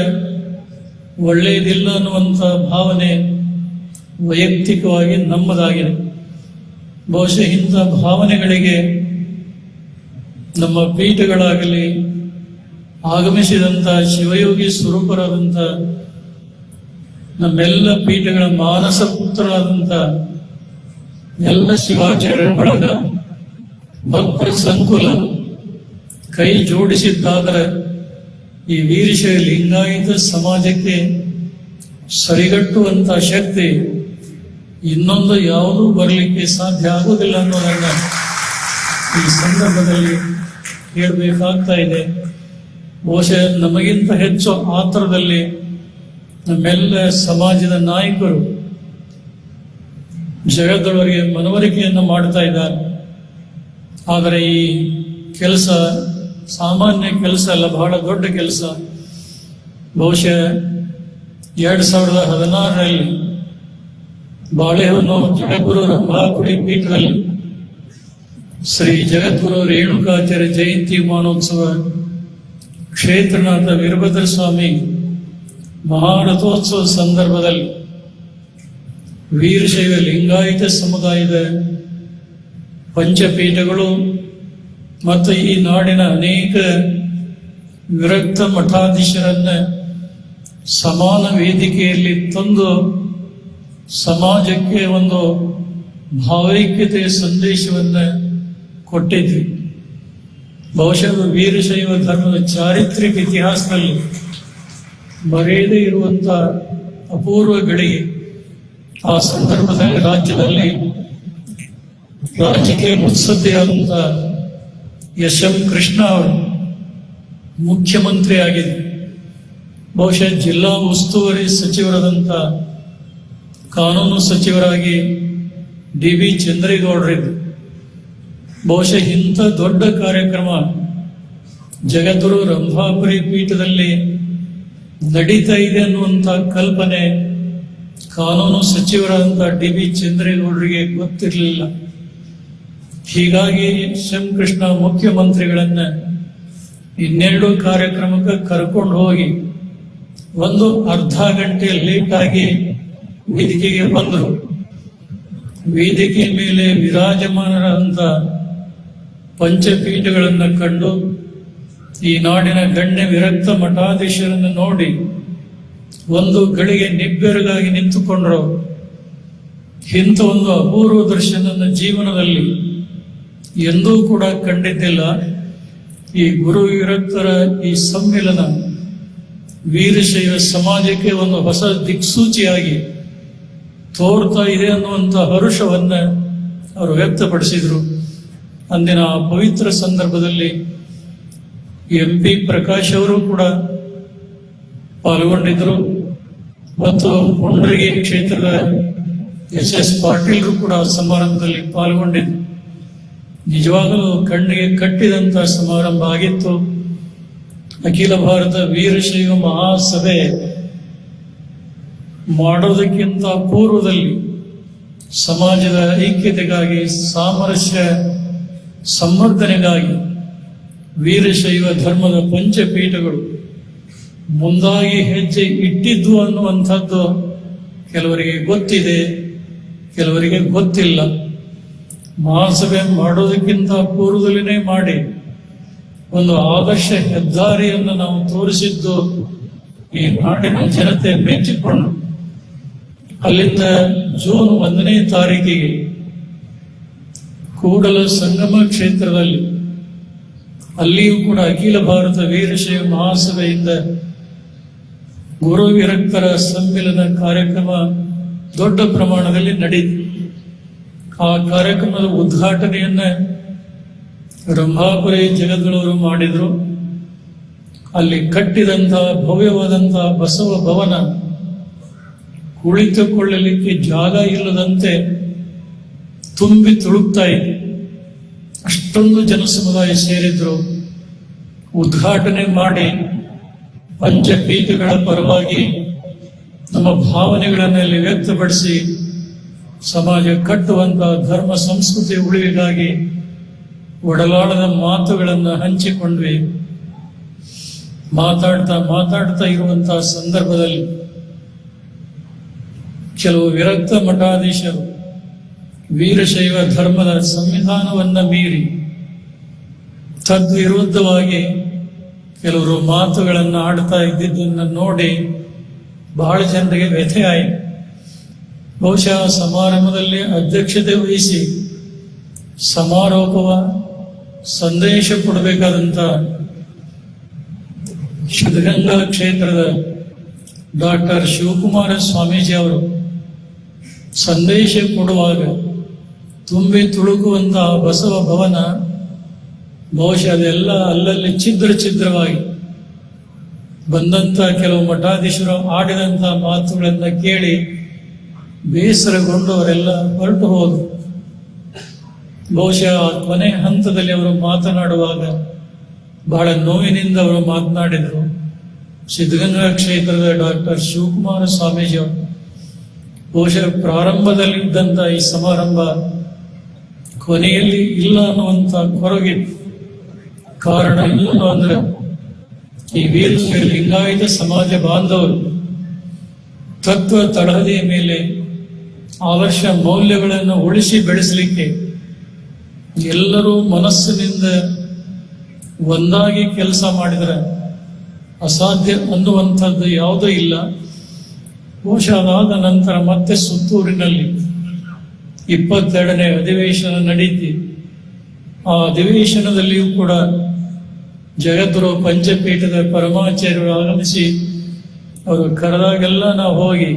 ಒಳ್ಳೆಯದಿಲ್ಲ ಅನ್ನುವಂಥ ಭಾವನೆ ವೈಯಕ್ತಿಕವಾಗಿ ನಮ್ಮದಾಗಿದೆ. ಬಹುಶಃ ಇಂಥ ಭಾವನೆಗಳಿಗೆ ನಮ್ಮ ಪೀಠಗಳಾಗಲಿ, ಆಗಮಿಸಿದಂಥ ಶಿವಯೋಗಿ ಸ್ವರೂಪರಾದಂಥ ನಮ್ಮೆಲ್ಲ ಪೀಠಗಳ ಮಾನಸ ಪುತ್ರರಾದಂಥ ಎಲ್ಲ ಶಿವಾಚಾರ್ಯಗಳ ಭಕ್ತ ಸಂಕುಲ ಕೈ ಜೋಡಿಸಿದ್ದಾದರೆ ಈ ವೀರಶೈವ ಲಿಂಗಾಯತ ಸಮಾಜಕ್ಕೆ ಸರಿಗಟ್ಟುವಂತ ಶಕ್ತಿ ಇನ್ನೊಂದು ಯಾವುದೂ ಬರಲಿಕ್ಕೆ ಸಾಧ್ಯ ಆಗುವುದಿಲ್ಲ ಅನ್ನೋದನ್ನ ಈ ಸಂದರ್ಭದಲ್ಲಿ ಹೇಳಬೇಕಾಗ್ತಾ ಇದೆ. ಬಹುಶಃ ನಮಗಿಂತ ಹೆಚ್ಚು ಆತರದಲ್ಲಿ ನಮ್ಮೆಲ್ಲ ಸಮಾಜದ ನಾಯಕರು ಜಗತ್ತವರಿಗೆ ಮನವರಿಕೆಯನ್ನು ಮಾಡ್ತಾ ಇದ್ದಾರೆ. ಆದರೆ ಈ ಕೆಲಸ ಸಾಮಾನ್ಯ ಕೆಲಸ ಅಲ್ಲ, ಬಹಳ ದೊಡ್ಡ ಕೆಲಸ. ಬಹುಶಃ 2016ರಲ್ಲಿ ಬಾಳೆಹೊನ್ನೂರು ಜಗದ್ಗುರು ರಂಭಾಪುರಿ ಪೀಠದಲ್ಲಿ ಶ್ರೀ ಜಗದ್ಗುರು ರೇಣುಕಾಚಾರ್ಯ ಜಯಂತಿ ಮಹೋತ್ಸವ ಕ್ಷೇತ್ರನಾಥ ವೀರಭದ್ರ ಸ್ವಾಮಿ ಮಹಾರಥೋತ್ಸವ ಸಂದರ್ಭದಲ್ಲಿ ವೀರಶೈವ ಲಿಂಗಾಯತ ಸಮುದಾಯದ ಪಂಚಪೀಠಗಳು ಮತ್ತು ಈ ನಾಡಿನ ಅನೇಕ ವಿರಕ್ತ ಮಠಾಧೀಶರನ್ನ ಸಮಾನ ವೇದಿಕೆಯಲ್ಲಿ ತಂದು ಸಮಾಜಕ್ಕೆ ಒಂದು ಭಾವೈಕ್ಯತೆಯ ಸಂದೇಶವನ್ನು ಕೊಟ್ಟಿದ್ವಿ. ಬಹುಶಃ ವೀರಶೈವ ಧರ್ಮದ ಚಾರಿತ್ರಿಕ ಇತಿಹಾಸದಲ್ಲಿ ಮರೆಯದೇ ಇರುವಂತ ಅಪೂರ್ವ ಗಳಿಗೆ. ಆ ಸಂದರ್ಭದಲ್ಲಿ ರಾಜ್ಯದಲ್ಲಿ ರಾಜಕೀಯ ಮುತ್ಸದ್ದಿಯಾದಂಥ ಎಸ್.ಎಂ. ಕೃಷ್ಣ ಅವರು ಮುಖ್ಯಮಂತ್ರಿ ಆಗಿದ್ದರು. ಬಹುಶಃ ಜಿಲ್ಲಾ ಉಸ್ತುವಾರಿ ಸಚಿವರಾದಂಥ ಕಾನೂನು ಸಚಿವರಾಗಿ ಡಿ.ಬಿ. ಚಂದ್ರೇಗೌಡರಿದ್ದರು. ಬಹುಶಃ ಇಂಥ ದೊಡ್ಡ ಕಾರ್ಯಕ್ರಮ ಜಗದ್ಗುರು ರಂಭಾಪುರಿ ಪೀಠದಲ್ಲಿ ನಡೀತಾ ಇದೆ ಅನ್ನುವಂಥ ಕಲ್ಪನೆ ಕಾನೂನು ಸಚಿವರಾದಂಥ ಡಿ.ಬಿ. ಚಂದ್ರೇಗೌಡರಿಗೆ ಗೊತ್ತಿರಲಿಲ್ಲ. ಹೀಗಾಗಿ ಎಸ್.ಎಂ. ಕೃಷ್ಣ ಮುಖ್ಯಮಂತ್ರಿಗಳನ್ನ ಇನ್ನೆರಡು ಕಾರ್ಯಕ್ರಮಕ್ಕೆ ಕರ್ಕೊಂಡು ಹೋಗಿ ಒಂದು ಅರ್ಧ ಗಂಟೆ ಲೇಟ್ ಆಗಿ ವೇದಿಕೆಗೆ ಬಂದರು. ವೇದಿಕೆ ಮೇಲೆ ವಿರಾಜಮಾನರಾದಂಥ ಪಂಚಪೀಠಗಳನ್ನು ಕಂಡು ಈ ನಾಡಿನ ಗಣ್ಯ ವಿರಕ್ತ ಮಠಾಧೀಶರನ್ನು ನೋಡಿ ಒಂದು ಗಳಿಗೆ ನಿಬ್ಬೆರಗಾಗಿ ನಿಂತುಕೊಂಡ್ರು. ಇಂಥ ಒಂದು ಅಪೂರ್ವ ದರ್ಶನ ಜೀವನದಲ್ಲಿ ಎಂದೂ ಕೂಡ ಕಂಡಿದ್ದಿಲ್ಲ. ಈ ಗುರು ವಿರಕ್ತರ ಈ ಸಮ್ಮಿಲನ ವೀರಶೈವ ಸಮಾಜಕ್ಕೆ ಒಂದು ಹೊಸ ದಿಕ್ಸೂಚಿಯಾಗಿ ತೋರ್ತಾ ಇದೆ ಅನ್ನುವಂಥ ಹರುಷವನ್ನ ಅವರು ವ್ಯಕ್ತಪಡಿಸಿದರು. ಅಂದಿನ ಆ ಪವಿತ್ರ ಸಂದರ್ಭದಲ್ಲಿ ಎಂ.ಪಿ. ಪ್ರಕಾಶ್ ಅವರು ಕೂಡ ಪಾಲ್ಗೊಂಡಿದ್ದರು ಮತ್ತು ಮುಂಡ್ರಿಗಿ ಕ್ಷೇತ್ರದ ಎಸ್.ಎಸ್. ಪಾಟೀಲ್ರು ಕೂಡ ಸಮಾರಂಭದಲ್ಲಿ ಪಾಲ್ಗೊಂಡಿದ್ದರು. ನಿಜವಾಗಲೂ ಕಣ್ಣಿಗೆ ಕಟ್ಟಿದಂಥ ಸಮಾರಂಭ ಆಗಿತ್ತು. ಅಖಿಲ ಭಾರತ ವೀರಶೈವ ಮಹಾಸಭೆ ಮಾಡೋದಕ್ಕಿಂತ ಪೂರ್ವದಲ್ಲಿ ಸಮಾಜದ ಐಕ್ಯತೆಗಾಗಿ, ಸಾಮರಸ್ಯ ಸಂವರ್ಧನೆಗಾಗಿ ವೀರಶೈವ ಧರ್ಮದ ಪಂಚಪೀಠಗಳು ಮುಂದಾಗಿ ಹೆಜ್ಜೆ ಇಟ್ಟಿದ್ದು ಅನ್ನುವಂಥದ್ದು ಕೆಲವರಿಗೆ ಗೊತ್ತಿದೆ, ಕೆಲವರಿಗೆ ಗೊತ್ತಿಲ್ಲ. ಮಹಾಸಭೆ ಮಾಡೋದಕ್ಕಿಂತ ಪೂರ್ವದಲ್ಲಿನೇ ಮಾಡಿ ಒಂದು ಆದರ್ಶ ಹೆದ್ದಾರಿಯನ್ನು ನಾವು ತೋರಿಸಿದ್ದು ಈ ನಾಡಿನ ಜನತೆ ಮೆಚ್ಚಿಕೊಂಡು ಅಲ್ಲಿಂದ ಜೂನ್ 1ನೇ ತಾರೀಕಿಗೆ ಕೂಡಲ ಸಂಗಮ ಕ್ಷೇತ್ರದಲ್ಲಿ ಅಲ್ಲಿಯೂ ಕೂಡ ಅಖಿಲ ಭಾರತ ವೀರಶೈವ ಮಹಾಸಭೆಯಿಂದ ಗುರು ವಿರಕ್ತರ ಸಮ್ಮಿಲನ ಕಾರ್ಯಕ್ರಮ ದೊಡ್ಡ ಪ್ರಮಾಣದಲ್ಲಿ ನಡೆಯಿತು. ಆ ಕಾರ್ಯಕ್ರಮದ ಉದ್ಘಾಟನೆಯನ್ನ ರಂಭಾಪುರಿ ಜಗದ್ಗುರು ಮಾಡಿದ್ರು. ಅಲ್ಲಿ ಕಟ್ಟಿದಂತಹ ಭವ್ಯವಾದಂತಹ ಬಸವ ಭವನ ಕುಳಿತುಕೊಳ್ಳಲಿಕ್ಕೆ ಜಾಗ ಇಲ್ಲದಂತೆ ತುಂಬಿ ತುಳುಕ್ತಾ ಇದೆ. ಅಷ್ಟೊಂದು ಜನಸಮುದಾಯ ಸೇರಿದ್ರು. ಉದ್ಘಾಟನೆ ಮಾಡಿ ಪಂಚಪೀಠಗಳ ಪರವಾಗಿ ನಮ್ಮ ಭಾವನೆಗಳನ್ನಲ್ಲಿ ವ್ಯಕ್ತಪಡಿಸಿ ಸಮಾಜ ಕಟ್ಟುವಂತಹ ಧರ್ಮ ಸಂಸ್ಕೃತಿ ಉಳಿವಿಗಾಗಿ ಒಡಲಾಳದ ಮಾತುಗಳನ್ನು ಹಂಚಿಕೊಂಡ್ವಿ. ಮಾತಾಡ್ತಾ ಇರುವಂತಹ ಸಂದರ್ಭದಲ್ಲಿ ಕೆಲವು ವಿರಕ್ತ ಮಠಾಧೀಶರು ವೀರಶೈವ ಧರ್ಮದ ಸಂವಿಧಾನವನ್ನ ಮೀರಿ ತದ್ವಿರುದ್ಧವಾಗಿ ಕೆಲವರು ಮಾತುಗಳನ್ನು ಆಡ್ತಾ ಇದ್ದಿದ್ದನ್ನು ನೋಡಿ ಬಹಳ ಜನರಿಗೆ ವ್ಯಥೆ ಆಯಿತು. ಬಹುಶಃ ಸಮಾರಂಭದಲ್ಲಿ ಅಧ್ಯಕ್ಷತೆ ವಹಿಸಿ ಸಮಾರೋಪವ ಸಂದೇಶ ಕೊಡಬೇಕಾದಂತ ಸಿದ್ಧಗಂಗಾ ಕ್ಷೇತ್ರದ ಡಾಕ್ಟರ್ ಶಿವಕುಮಾರ ಸ್ವಾಮೀಜಿ ಅವರು ಸಂದೇಶ ಕೊಡುವಾಗ ತುಂಬಿ ತುಳುಕುವಂತಹ ಬಸವ ಭವನ ಬಹುಶಃ ಅದೆಲ್ಲ ಅಲ್ಲಲ್ಲಿ ಛಿದ್ರವಾಗಿ ಬಂದಂತ ಕೆಲವು ಮಠಾಧೀಶರು ಆಡಿದಂತಹ ಮಾತುಗಳನ್ನ ಕೇಳಿ ಬೇಸರಗೊಂಡು ಅವರೆಲ್ಲ ಹೊರಟು ಹೋದರು. ಬಹುಶಃ ಕೊನೆ ಹಂತದಲ್ಲಿ ಅವರು ಮಾತನಾಡುವಾಗ ಬಹಳ ನೋವಿನಿಂದ ಅವರು ಮಾತನಾಡಿದರು. ಸಿದ್ಧಗಂಗಾ ಕ್ಷೇತ್ರದ ಡಾಕ್ಟರ್ ಶಿವಕುಮಾರ ಸ್ವಾಮೀಜಿ ಅವರು ಬಹುಶಃ ಪ್ರಾರಂಭದಲ್ಲಿ ಇದ್ದಂತ ಈ ಸಮಾರಂಭ ಕೊನೆಯಲ್ಲಿ ಇಲ್ಲ ಅನ್ನುವಂತ ಕೊರಗಿತ್ತು. ಕಾರಣ ಏನು ಅಂದ್ರೆ ಈ ವೀರಶೈವ ಲಿಂಗಾಯತ ಸಮಾಜ ಬಾಂಧವರು ತತ್ವ ತಳಹದಿಯ ಮೇಲೆ ಆದರ್ಶ ಮೌಲ್ಯಗಳನ್ನು ಉಳಿಸಿ ಬೆಳೆಸಲಿಕ್ಕೆ ಎಲ್ಲರೂ ಮನಸ್ಸಿನಿಂದ ಒಂದಾಗಿ ಕೆಲಸ ಮಾಡಿದರೆ ಅಸಾಧ್ಯ ಅನ್ನುವಂಥದ್ದು ಯಾವುದೂ ಇಲ್ಲ. ಬಹುಶಃ ಅದಾದ ನಂತರ ಮತ್ತೆ ಸುತ್ತೂರಿನಲ್ಲಿ 22ನೇ ಅಧಿವೇಶನ ನಡೆಯಿತು. ಆ ಅಧಿವೇಶನದಲ್ಲಿಯೂ ಕೂಡ ಜಗದ್ಗುರು ಪಂಚಪೀಠದ ಪರಮಾಚಾರ್ಯರು ಆಗಮಿಸಿ ಅವರು ಕರೆದಾಗೆಲ್ಲ ನಾವು ಹೋಗಿ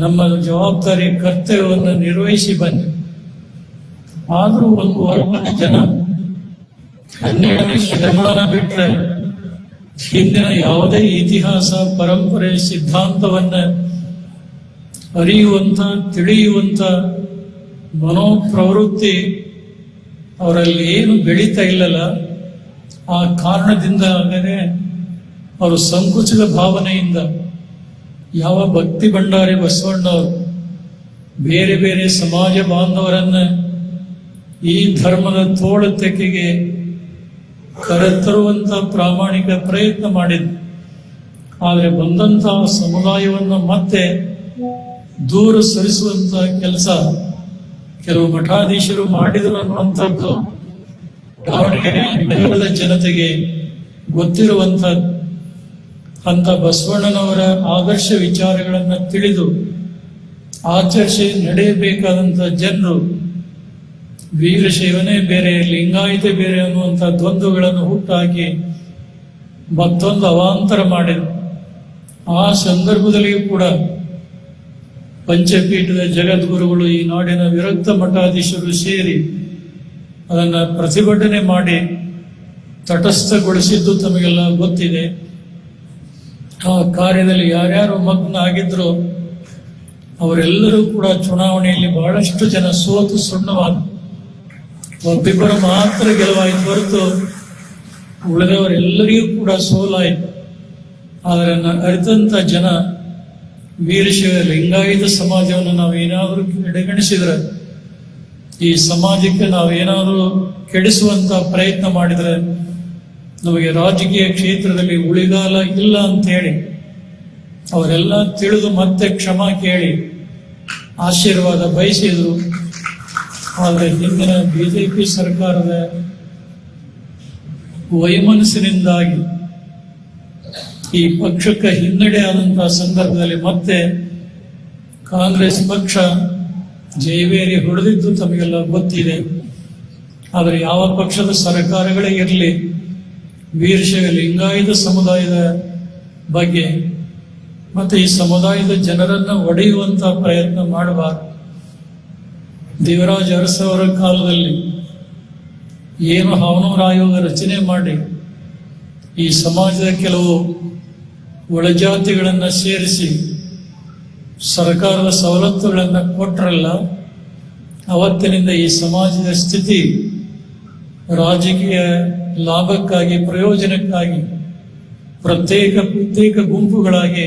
ನಮ್ಮ ಜವಾಬ್ದಾರಿ ಕರ್ತವ್ಯವನ್ನು ನಿರ್ವಹಿಸಿ ಬಂದ್ವಿ. ಆದರೂ ಒಂದು ವರ್ಗದ ಜನ 12ನೇ ಶತಮಾನ ಬಿಟ್ಟರೆ ಹಿಂದಿನ ಯಾವುದೇ ಇತಿಹಾಸ ಪರಂಪರೆ ಸಿದ್ಧಾಂತವನ್ನ ಅರಿಯುವಂತ ತಿಳಿಯುವಂತ ಮನೋಪ್ರವೃತ್ತಿ ಅವರಲ್ಲಿ ಏನು ಬೆಳೀತಾ ಇಲ್ಲಲ್ಲ, ಆ ಕಾರಣದಿಂದ ಅವರು ಸಂಕುಚಿತ ಭಾವನೆಯಿಂದ ಯಾವ ಭಕ್ತಿ ಭಂಡಾರಿ ಬಸವಣ್ಣವರು ಬೇರೆ ಬೇರೆ ಸಮಾಜ ಬಾಂಧವರನ್ನ ಈ ಧರ್ಮದ ತೋಳ ತೆಕ್ಕೆಗೆ ಕರೆತರುವಂತ ಪ್ರಾಮಾಣಿಕ ಪ್ರಯತ್ನ ಮಾಡಿದ್ರು. ಆದರೆ ಬಂದಂತಹ ಸಮುದಾಯವನ್ನು ಮತ್ತೆ ದೂರ ಸರಿಸುವಂತ ಕೆಲಸ ಕೆಲವು ಮಠಾಧೀಶರು ಮಾಡಿದರು ಅನ್ನುವಂಥದ್ದು ದಾವಣಗೆರೆ ಜನತೆಗೆ ಗೊತ್ತಿರುವಂತಹದ್ದು. ಅಂತ ಬಸವಣ್ಣನವರ ಆದರ್ಶ ವಿಚಾರಗಳನ್ನು ತಿಳಿದು ಆಚರಿಸಿ ನಡೆಯಬೇಕಾದಂತ ಜನರು ವೀರಶೈವನೇ ಬೇರೆ ಲಿಂಗಾಯತ ಬೇರೆ ಅನ್ನುವಂಥ ದ್ವಂದ್ವಗಳನ್ನು ಹುಟ್ಟಾಕಿ ಮತ್ತೊಂದು ಅವಾಂತರ ಮಾಡಿದರು. ಆ ಸಂದರ್ಭದಲ್ಲಿಯೂ ಕೂಡ ಪಂಚಪೀಠದ ಜಗದ್ಗುರುಗಳು ಈ ನಾಡಿನ ವಿರಕ್ತ ಮಠಾಧೀಶರು ಸೇರಿ ಅದನ್ನು ಪ್ರತಿಭಟನೆ ಮಾಡಿ ತಟಸ್ಥಗೊಳಿಸಿದ್ದು ತಮಗೆಲ್ಲ ಗೊತ್ತಿದೆ. ಆ ಕಾರ್ಯದಲ್ಲಿ ಯಾರ್ಯಾರು ಮಗ್ನ ಆಗಿದ್ರು ಅವರೆಲ್ಲರೂ ಕೂಡ ಚುನಾವಣೆಯಲ್ಲಿ ಬಹಳಷ್ಟು ಜನ ಸೋತು ಸುಣ್ಣವಾದ. ಒಬ್ಬಿಬ್ಬರು ಮಾತ್ರ ಗೆಲುವಾಯಿತು ಹೊರತು ಉಳಿದವರೆಲ್ಲರಿಗೂ ಕೂಡ ಸೋಲಾಯಿತು. ಆದರೆ ಅರಿತಂತ ಜನ ವೀರಶೈವ ಲಿಂಗಾಯತ ಸಮಾಜವನ್ನು ನಾವೇನಾದರೂ ಕಡೆಗಣಿಸಿದ್ರೆ, ಈ ಸಮಾಜಕ್ಕೆ ನಾವೇನಾದರೂ ಕೆಡಿಸುವಂತ ಪ್ರಯತ್ನ ಮಾಡಿದರೆ ನಮಗೆ ರಾಜಕೀಯ ಕ್ಷೇತ್ರದಲ್ಲಿ ಉಳಿಗಾಲ ಇಲ್ಲ ಅಂತೇಳಿ ಅವರೆಲ್ಲ ತಿಳಿದು ಮತ್ತೆ ಕ್ಷಮಾ ಕೇಳಿ ಆಶೀರ್ವಾದ ಬಯಸಿದ್ರು. ಆದರೆ ಹಿಂದಿನ ಬಿಜೆಪಿ ಸರ್ಕಾರದ ವೈಮನಸ್ಸಿನಿಂದಾಗಿ ಈ ಪಕ್ಷಕ್ಕೆ ಹಿನ್ನಡೆ ಆದಂತಹ ಸಂದರ್ಭದಲ್ಲಿ ಮತ್ತೆ ಕಾಂಗ್ರೆಸ್ ಪಕ್ಷ ಜೈವೇರಿ ಹೊಡೆದಿದ್ದು ತಮಗೆಲ್ಲ ಗೊತ್ತಿದೆ. ಆದರೆ ಯಾವ ಪಕ್ಷದ ಸರ್ಕಾರಗಳೇ ಇರಲಿ, ವೀರಶೈವ ಲಿಂಗಾಯತ ಸಮುದಾಯದ ಬಗ್ಗೆ ಮತ್ತೆ ಈ ಸಮುದಾಯದ ಜನರನ್ನ ಒಡೆಯುವಂತ ಪ್ರಯತ್ನ ಮಾಡಬಾರದು. ದೇವರಾಜ ಅರಸವರ ಕಾಲದಲ್ಲಿ ಏನು ಹಾವನೂರು ಆಯೋಗ ರಚನೆ ಮಾಡಿ ಈ ಸಮಾಜದ ಕೆಲವು ಒಳಜಾತಿಗಳನ್ನು ಸೇರಿಸಿ ಸರ್ಕಾರದ ಸವಲತ್ತುಗಳನ್ನು ಕೊಟ್ಟರಲ್ಲ, ಅವತ್ತಿನಿಂದ ಈ ಸಮಾಜದ ಸ್ಥಿತಿ ರಾಜಕೀಯ ಲಾಭಕ್ಕಾಗಿ ಪ್ರಯೋಜನಕ್ಕಾಗಿ ಪ್ರತ್ಯೇಕ ಗುಂಪುಗಳಾಗಿ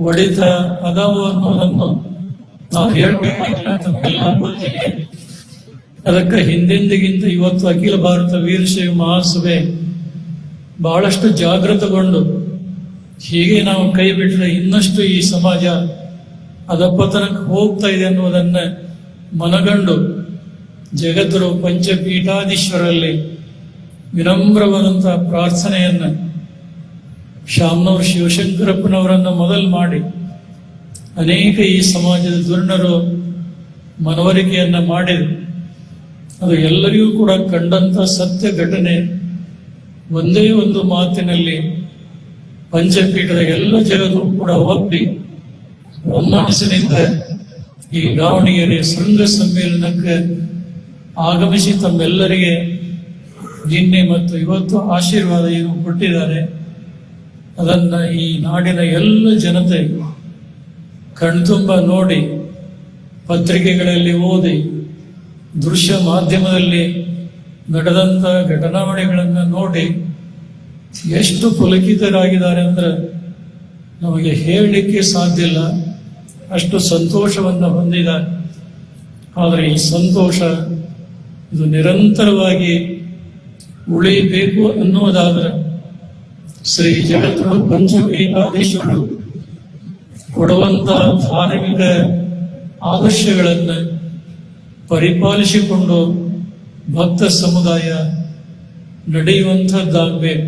ಒಡೆತ ಅದಾವು ಅನ್ನೋದನ್ನು ನಾವು ಹೇಳ್ಬೇಕಾಗಿಲ್ಲ. ಅದಕ್ಕೆ ಹಿಂದೆಂದಿಗಿಂತ ಇವತ್ತು ಅಖಿಲ ಭಾರತ ವೀರಶೈವ ಮಹಾಸಭೆ ಬಹಳಷ್ಟು ಜಾಗೃತಗೊಂಡು ಹೀಗೆ ನಾವು ಕೈ ಬಿಟ್ಟರೆ ಇನ್ನಷ್ಟು ಈ ಸಮಾಜ ಅಧಪತನಕ್ಕೆ ಹೋಗ್ತಾ ಇದೆ ಅನ್ನುವುದನ್ನ ಮನಗಂಡು ಜಗದ್ಗುರು ಪಂಚಪೀಠಾಧೀಶ್ವರಲ್ಲಿ ವಿನಮ್ರವಾದಂತಹ ಪ್ರಾರ್ಥನೆಯನ್ನ ಶಾಮನೂರು ಶಿವಶಂಕರಪ್ಪನವರನ್ನ ಮೊದಲು ಮಾಡಿ ಅನೇಕ ಈ ಸಮಾಜದ ದುರ್ಣರು ಮನವರಿಕೆಯನ್ನ ಮಾಡಿದರು. ಅದು ಎಲ್ಲರಿಗೂ ಕೂಡ ಕಂಡಂತ ಸತ್ಯ ಘಟನೆ. ಒಂದೇ ಒಂದು ಮಾತಿನಲ್ಲಿ ಪಂಚಪೀಠದ ಎಲ್ಲ ಜಗತ್ತು ಕೂಡ ಒಪ್ಪಿ ಒಮ್ಮನಸ್ಸಿನಿಂದ ಈ ದಾವಣಗೆರೆ ಶೃಂಗ ಸಮ್ಮೇಳನಕ್ಕೆ ಆಗಮಿಸಿ ತಮ್ಮೆಲ್ಲರಿಗೆ ನಿನ್ನೆ ಮತ್ತು ಇವತ್ತು ಆಶೀರ್ವಾದ ಏನು ಕೊಟ್ಟಿದ್ದಾರೆ ಅದನ್ನ ಈ ನಾಡಿನ ಎಲ್ಲ ಜನತೆ ಕಣ್ತುಂಬ ನೋಡಿ, ಪತ್ರಿಕೆಗಳಲ್ಲಿ ಓದಿ, ದೃಶ್ಯ ಮಾಧ್ಯಮದಲ್ಲಿ ನಡೆದಂತ ಘಟನಾವಳಿಗಳನ್ನು ನೋಡಿ ಎಷ್ಟು ಪುಲಕಿತರಾಗಿದ್ದಾರೆ ಅಂದ್ರೆ ನಮಗೆ ಹೇಳಲಿಕ್ಕೆ ಸಾಧ್ಯ ಇಲ್ಲ. ಅಷ್ಟು ಸಂತೋಷವನ್ನು ಹೊಂದಿದ್ದಾರೆ. ಆದರೆ ಈ ಸಂತೋಷ ಇದು ನಿರಂತರವಾಗಿ ಉಳಿಯಬೇಕು ಅನ್ನುವುದಾದರೆ ಶ್ರೀ ಜಗದ್ಗುರು ಪಂಚಪೀಠಾಧೀಶರು ಕೊಡುವಂತಹ ಧಾರ್ಮಿಕ ಆದರ್ಶಗಳನ್ನು ಪರಿಪಾಲಿಸಿಕೊಂಡು ಭಕ್ತ ಸಮುದಾಯ ನಡೆಯುವಂಥದ್ದಾಗಬೇಕು.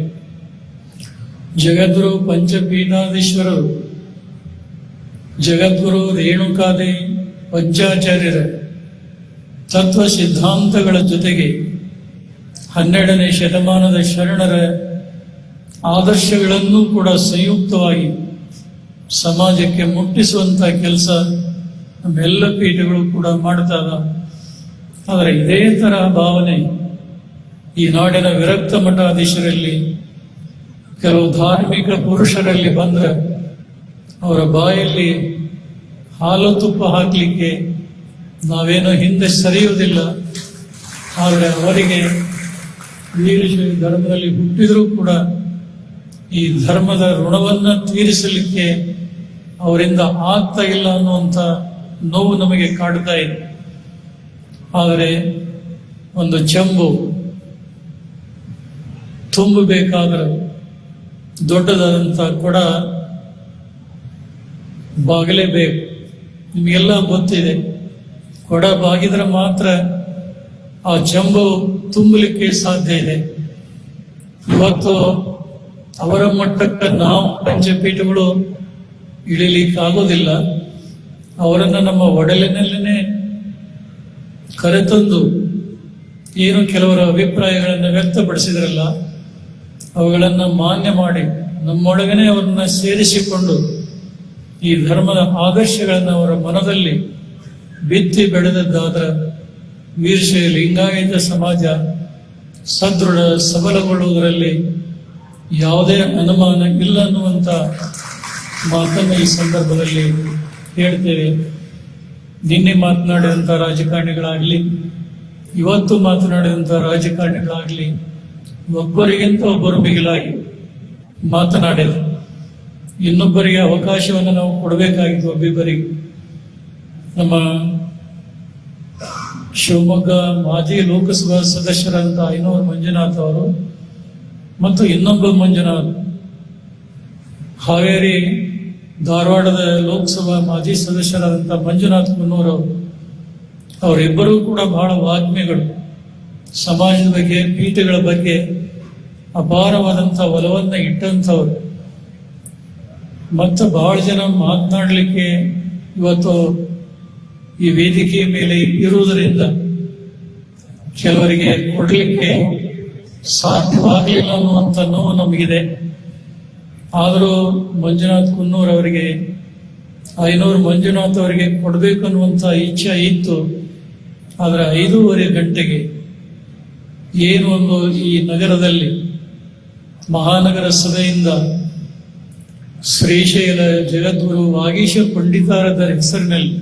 ಜಗದ್ಗುರು ಪಂಚಪೀಠಾಧೀಶ್ವರರು ಜಗದ್ಗುರು ರೇಣುಕಾದಿ ಪಂಚಾಚಾರ್ಯರ ತತ್ವ ಸಿದ್ಧಾಂತಗಳ ಜೊತೆಗೆ 12ನೇ ಶತಮಾನದ ಶರಣರ ಆದರ್ಶಗಳನ್ನು ಕೂಡ ಸಂಯುಕ್ತವಾಗಿ ಸಮಾಜಕ್ಕೆ ಮುಟ್ಟಿಸುವಂಥ ಕೆಲಸ ನಮ್ಮೆಲ್ಲ ಪೀಠಗಳು ಕೂಡ ಮಾಡ್ತಾ ಇದ್ದಾವೆ. ಆದರೆ ಇದೇ ತರಹ ಭಾವನೆ ಈ ನಾಡಿನ ವಿರಕ್ತ ಮಠಾಧೀಶರಲ್ಲಿ, ಕೆಲವು ಧಾರ್ಮಿಕ ಪುರುಷರಲ್ಲಿ ಬಂದರೆ ಅವರ ಬಾಯಲ್ಲಿ ಹಾಲು ತುಪ್ಪ ಹಾಕಲಿಕ್ಕೆ ನಾವೇನೋ ಹಿಂದೆ ಸರಿಯುವುದಿಲ್ಲ. ಆದರೆ ಅವರಿಗೆ ವೀರಶೈವ ಧರ್ಮದಲ್ಲಿ ಹುಟ್ಟಿದರೂ ಕೂಡ ಈ ಧರ್ಮದ ಋಣವನ್ನು ತೀರಿಸಲಿಕ್ಕೆ ಅವರಿಂದ ಆಗ್ತಾ ಇಲ್ಲ ಅನ್ನುವಂಥ ನೋವು ನಮಗೆ ಕಾಡ್ತಾ ಇದೆ. ಆದರೆ ಒಂದು ಚೆಂಬು ತುಂಬಬೇಕಾದ್ರೆ ದೊಡ್ಡದಾದಂಥ ಕೊಡ ಬಾಗಲೇಬೇಕು. ನಿಮಗೆಲ್ಲ ಗೊತ್ತಿದೆ, ಕೊಡ ಬಾಗಿದ್ರೆ ಮಾತ್ರ ಆ ಚೆಂಬು ತುಂಬಲಿಕ್ಕೆ ಸಾಧ್ಯ ಇದೆ. ಇವತ್ತು ಅವರ ಮಟ್ಟಕ್ಕೆ ನಾವು ಪಂಚಪೀಠಗಳು ಇಳಿಲಿಕ್ಕೆ ಆಗೋದಿಲ್ಲ. ಅವರನ್ನು ನಮ್ಮ ಒಡಲಿನಲ್ಲೇ ಕರೆತಂದು ಏನು ಕೆಲವರ ಅಭಿಪ್ರಾಯಗಳನ್ನು ವ್ಯಕ್ತಪಡಿಸಿದ್ರಲ್ಲ, ಅವುಗಳನ್ನು ಮಾನ್ಯ ಮಾಡಿ ನಮ್ಮೊಳಗನೆ ಅವರನ್ನ ಸೇರಿಸಿಕೊಂಡು ಈ ಧರ್ಮದ ಆದರ್ಶಗಳನ್ನು ಅವರ ಮನದಲ್ಲಿ ಬಿತ್ತಿ ಬೆಳೆದದ್ದಾದ್ರೆ ವೀರಶೈವ ಲಿಂಗಾಯತ ಸಮಾಜ ಸದೃಢ ಸಬಲಗೊಳ್ಳುವುದರಲ್ಲಿ ಯಾವುದೇ ಅನುಮಾನ ಇಲ್ಲ ಅನ್ನುವಂಥ ಮಾತನ್ನು ಈ ಸಂದರ್ಭದಲ್ಲಿ ಹೇಳ್ತೇವೆ. ನಿನ್ನೆ ಮಾತನಾಡಿದಂಥ ರಾಜಕಾರಣಿಗಳಾಗಲಿ, ಇವತ್ತು ಮಾತನಾಡಿದಂಥ ರಾಜಕಾರಣಿಗಳಾಗಲಿ ಒಬ್ಬರಿಗಿಂತ ಒಬ್ಬರು ಮಿಗಿಲಾಗಿ ಮಾತನಾಡಿದರು. ಇನ್ನೊಬ್ಬರಿಗೆ ಅವಕಾಶವನ್ನು ನಾವು ಕೊಡಬೇಕಾಗಿತ್ತು. ಒಬ್ಬಿಬ್ಬರಿಗೆ ನಮ್ಮ ಶಿವಮೊಗ್ಗ ಮಾಜಿ ಲೋಕಸಭಾ ಸದಸ್ಯರಂತ ಐನೂರು ಮಂಜುನಾಥ್ ಅವರು ಮತ್ತು ಇನ್ನೊಬ್ಬ ಮಂಜುನಾಥ್, ಹಾವೇರಿ ಧಾರವಾಡದ ಲೋಕಸಭಾ ಮಾಜಿ ಸದಸ್ಯರಾದಂಥ ಮಂಜುನಾಥ್ ಕುನ್ನೂರು ಅವರಿಬ್ಬರೂ ಕೂಡ ಬಹಳ ವಾಗ್ಮಿಗಳು. ಸಮಾಜದ ಬಗ್ಗೆ, ಪೀಠಗಳ ಬಗ್ಗೆ ಅಪಾರವಾದಂಥ ಒಲವನ್ನು ಇಟ್ಟಂಥವ್ರು. ಮತ್ತು ಬಹಳ ಜನ ಮಾತನಾಡಲಿಕ್ಕೆ ಇವತ್ತು ಈ ವೇದಿಕೆಯ ಮೇಲೆ ಇರುವುದರಿಂದ ಕೆಲವರಿಗೆ ಕೊಡಲಿಕ್ಕೆ ಸಾಧ್ಯವಾಗಲಿಲ್ಲ ಅನ್ನುವಂಥ ನೋವು ನಮಗಿದೆ. ಆದರೂ ಮಂಜುನಾಥ್ ಕುನ್ನೂರ್ ಅವರಿಗೆ, ಐನೂರು ಮಂಜುನಾಥ್ ಅವರಿಗೆ ಕೊಡಬೇಕು ಅನ್ನುವಂಥ ಇಚ್ಛೆ ಇತ್ತು. ಆದರೆ 5:30 ಗಂಟೆಗೆ ಏನು ಒಂದು ಈ ನಗರದಲ್ಲಿ ಮಹಾನಗರ ಸಭೆಯಿಂದ ಶ್ರೀಶೈಲ ಜಗದ್ಗುರು ವಾಗೀಶ ಪಂಡಿತಾರದ ಹೆಸರಿನಲ್ಲಿ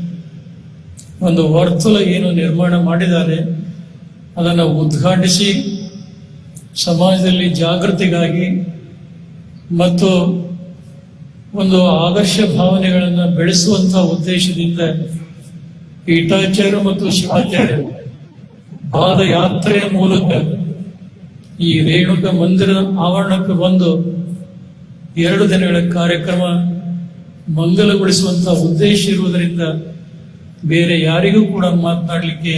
ಒಂದು ವರ್ತುಲ ಏನು ನಿರ್ಮಾಣ ಮಾಡಿದ್ದಾರೆ, ಅದನ್ನು ಉದ್ಘಾಟಿಸಿ ಸಮಾಜದಲ್ಲಿ ಜಾಗೃತಿಗಾಗಿ ಮತ್ತು ಒಂದು ಆದರ್ಶ ಭಾವನೆಗಳನ್ನು ಬೆಳೆಸುವಂಥ ಉದ್ದೇಶದಿಂದ ಪೀಠಾಚಾರ್ಯ ಮತ್ತು ಶಿವಾಚಾರ್ಯ ಪಾದಯಾತ್ರೆಯ ಮೂಲಕ ಈ ರೇಣುಕ ಮಂದಿರದ ಆವರಣಕ್ಕೆ ಬಂದು 2 ದಿನಗಳ ಕಾರ್ಯಕ್ರಮ ಮಂಗಲಗೊಳಿಸುವಂಥ ಉದ್ದೇಶ ಇರುವುದರಿಂದ ಬೇರೆ ಯಾರಿಗೂ ಕೂಡ ಮಾತನಾಡಲಿಕ್ಕೆ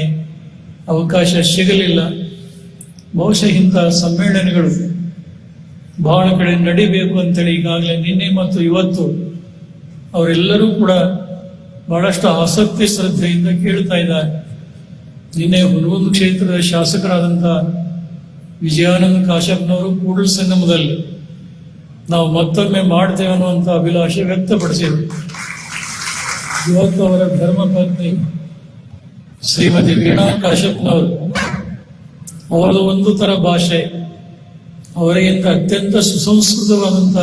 ಅವಕಾಶ ಸಿಗಲಿಲ್ಲ. ಬಹುಶಃ ಇಂತಹ ಸಮ್ಮೇಳನಗಳು ಬಹಳ ಕಡೆ ನಡಿಬೇಕು ಅಂತೇಳಿ ಈಗಾಗಲೇ ನಿನ್ನೆ ಮತ್ತು ಇವತ್ತು ಅವರೆಲ್ಲರೂ ಕೂಡ ಬಹಳಷ್ಟು ಆಸಕ್ತಿ ಶ್ರದ್ಧೆಯಿಂದ ಕೇಳ್ತಾ ಇದ್ದಾರೆ. ನಿನ್ನೆ ಹುನಗುಂದ ಕ್ಷೇತ್ರದ ಶಾಸಕರಾದಂಥ ವಿಜಯಾನಂದ ಕಾಶ್ಯಪ್ನವರು ಕೂಡಲ ಸಂಗಮದಲ್ಲಿ ನಾವು ಮತ್ತೊಮ್ಮೆ ಮಾಡ್ತೇವೆ ಅನ್ನುವಂಥ ಅಭಿಲಾಷೆ ವ್ಯಕ್ತಪಡಿಸಿದರು. ಇವತ್ತು ಅವರ ಧರ್ಮಪತ್ನಿ ಶ್ರೀಮತಿ ವೀಣಾ ಕಾಶ್ಯಪ್ನವರು, ಅವರದು ಒಂದು ತರ ಭಾಷೆ, ಅವರಿಗಿಂತ ಅತ್ಯಂತ ಸುಸಂಸ್ಕೃತವಾದಂಥ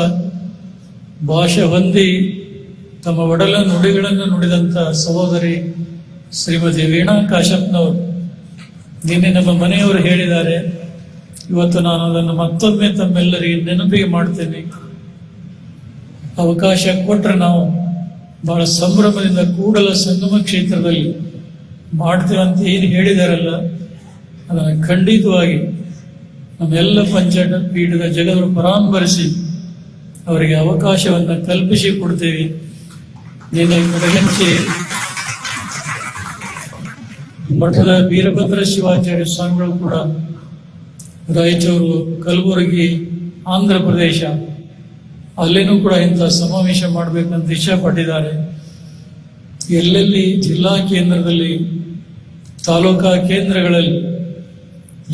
ಭಾಷೆ ಹೊಂದಿ ತಮ್ಮ ಒಡಲ ನುಡಿಗಳನ್ನು ನುಡಿದಂಥ ಸಹೋದರಿ ಶ್ರೀಮತಿ ವೀಣಾ ಕಾಶ್ಯಪ್ನವರು ನಿನ್ನೆ ನಮ್ಮ ಮನೆಯವರು ಹೇಳಿದ್ದಾರೆ. ಇವತ್ತು ನಾನು ಅದನ್ನು ಮತ್ತೊಮ್ಮೆ ತಮ್ಮೆಲ್ಲರಿಗೆ ನೆನಪಿಗೆ ಮಾಡ್ತೇನೆ. ಅವಕಾಶ ಕೊಟ್ಟರೆ ನಾವು ಬಹಳ ಸಂಭ್ರಮದಿಂದ ಕೂಡಲ ಸಂಗಮ ಕ್ಷೇತ್ರದಲ್ಲಿ ಮಾಡ್ತೇವೆ ಅಂತ ಏನು ಹೇಳಿದಾರಲ್ಲ, ಅದನ್ನು ಖಂಡಿತವಾಗಿ ನಮ್ಮೆಲ್ಲ ಪಂಚಾಯತ್ ಪೀಠದ ಜಗದರು ಪರಾಂಬರಿಸಿ ಅವರಿಗೆ ಅವಕಾಶವನ್ನು ಕಲ್ಪಿಸಿ ಕೊಡ್ತೇವೆ. ನಿನ್ನೆ ಕೊಡಗಂಚಿ ಮಠದ ವೀರಭದ್ರ ಶಿವಾಚಾರ್ಯ ಸ್ವಾಮಿಗಳು ಕೂಡ ರಾಯಚೂರು, ಕಲಬುರಗಿ, ಆಂಧ್ರ ಪ್ರದೇಶ ಅಲ್ಲಿನೂ ಕೂಡ ಇಂಥ ಸಮಾವೇಶ ಮಾಡಬೇಕಂತ ಇಷ್ಟಪಟ್ಟಿದ್ದಾರೆ. ಎಲ್ಲೆಲ್ಲಿ ಜಿಲ್ಲಾ ಕೇಂದ್ರದಲ್ಲಿ, ತಾಲೂಕಾ ಕೇಂದ್ರಗಳಲ್ಲಿ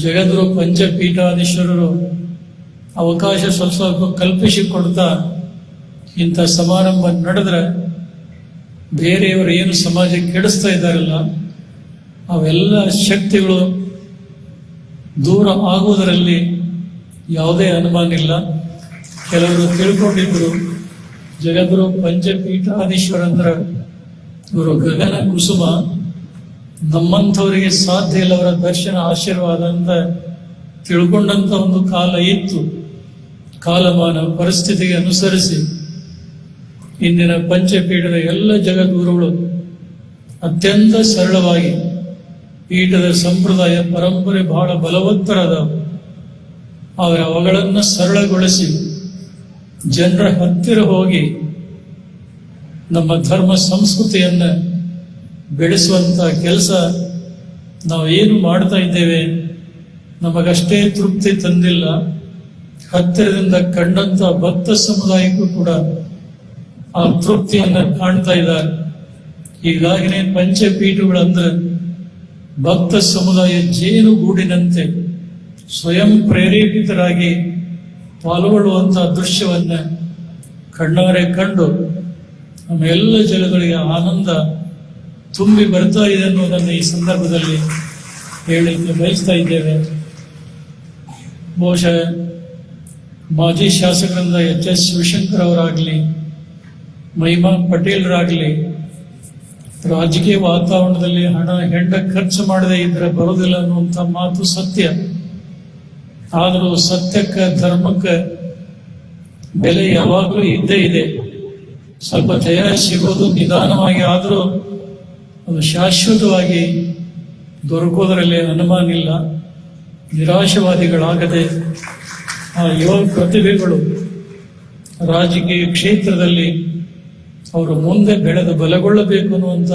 ಜಗದ್ಗುರು ಪಂಚಪೀಠಾಧೀಶ್ವರರು ಅವಕಾಶ ಸ್ವಲ್ಪ ಸ್ವಲ್ಪ ಕಲ್ಪಿಸಿಕೊಡ್ತಾ ಇಂಥ ಸಮಾರಂಭ ನಡೆದ್ರೆ ಬೇರೆಯವರು ಏನು ಸಮಾಜಕ್ಕೆ ಕೆಡಿಸ್ತಾ ಇದ್ದಾರಲ್ಲ ಅವೆಲ್ಲ ಶಕ್ತಿಗಳು ದೂರ ಆಗುವುದರಲ್ಲಿ ಯಾವುದೇ ಅನುಮಾನ ಇಲ್ಲ. ಕೆಲವರು ತಿಳ್ಕೊಂಡಿದ್ರು ಜಗದ್ಗುರು ಪಂಚಪೀಠಾಧೀಶ್ವರಂದ್ರ ಇವರು ಗಗನ ಕುಸುಮ, ನಮ್ಮಂಥವರಿಗೆ ಸಾಧ್ಯ ಇಲ್ಲ ಅವರ ದರ್ಶನ ಆಶೀರ್ವಾದ ಅಂತ ತಿಳ್ಕೊಂಡಂತ ಒಂದು ಕಾಲ ಇತ್ತು. ಕಾಲಮಾನ ಪರಿಸ್ಥಿತಿಗೆ ಅನುಸರಿಸಿ ಇಂದಿನ ಪಂಚಪೀಠದ ಎಲ್ಲ ಜಗದ್ಗುರುಗಳು ಅತ್ಯಂತ ಸರಳವಾಗಿ ಪೀಠದ ಸಂಪ್ರದಾಯ ಪರಂಪರೆ ಬಹಳ ಬಲವತ್ತರದ ಅವುಗಳನ್ನು ಸರಳಗೊಳಿಸಿ ಜನರ ಹತ್ತಿರ ಹೋಗಿ ನಮ್ಮ ಧರ್ಮ ಸಂಸ್ಕೃತಿಯನ್ನು ಬೆಳೆಸುವಂತ ಕೆಲಸ ನಾವು ಏನು ಮಾಡ್ತಾ ಇದ್ದೇವೆ ನಮಗಷ್ಟೇ ತೃಪ್ತಿ ತಂದಿಲ್ಲ. ಹತ್ತಿರದಿಂದ ಕಂಡಂತ ಭಕ್ತ ಸಮುದಾಯಕ್ಕೂ ಕೂಡ ಆ ತೃಪ್ತಿಯನ್ನ ಕಾಣ್ತಾ ಇದ್ದಾರೆ. ಹೀಗಾಗಿನೇ ಪಂಚಪೀಠಗಳಂದ್ರೆ ಭಕ್ತ ಸಮುದಾಯ ಜೇನುಗೂಡಿನಂತೆ ಸ್ವಯಂ ಪ್ರೇರೇಪಿತರಾಗಿ ಪಾಲ್ಗೊಳ್ಳುವಂತಹ ದೃಶ್ಯವನ್ನ ಕಣ್ಣಾರೆ ಕಂಡು ನಮ್ಮ ಎಲ್ಲ ಜನಗಳಿಗೆ ಆನಂದ ತುಂಬಿ ಬರ್ತಾ ಇದೆ ಅನ್ನೋದನ್ನು ಈ ಸಂದರ್ಭದಲ್ಲಿ ಹೇಳಲಿಕ್ಕೆ ಬಯಸ್ತಾ ಇದ್ದೇವೆ. ಬಹುಶಃ ಮಾಜಿ ಶಾಸಕರಿಂದ ಎಚ್ ಶಿವಶಂಕರ್ ಅವರಾಗಲಿ, ಮಹಿಮಾ ಪಟೇಲ್ರಾಗಲಿ ರಾಜಕೀಯ ವಾತಾವರಣದಲ್ಲಿ ಹಣ ಹೆಂಡ ಖರ್ಚು ಮಾಡದೇ ಇದ್ರೆ ಬರೋದಿಲ್ಲ ಅನ್ನುವಂಥ ಮಾತು ಸತ್ಯ. ಆದರೂ ಸತ್ಯಕ್ಕೆ ಧರ್ಮಕ್ಕೆ ಬೆಲೆ ಯಾವಾಗಲೂ ಇದ್ದೇ ಇದೆ. ಸ್ವಲ್ಪ ಜಯ ಸಿಗೋದು ನಿಧಾನವಾಗಿ, ಆದರೂ ಅದು ಶಾಶ್ವತವಾಗಿ ದೊರಕೋದರಲ್ಲಿ ಅನುಮಾನ ಇಲ್ಲ. ನಿರಾಶವಾದಿಗಳಾಗದೆ ಆ ಯುವ ಪ್ರತಿಭೆಗಳು ರಾಜಕೀಯ ಕ್ಷೇತ್ರದಲ್ಲಿ ಅವರು ಮುಂದೆ ಬೆಳೆದು ಬಲಗೊಳ್ಳಬೇಕು ಅನ್ನುವಂಥ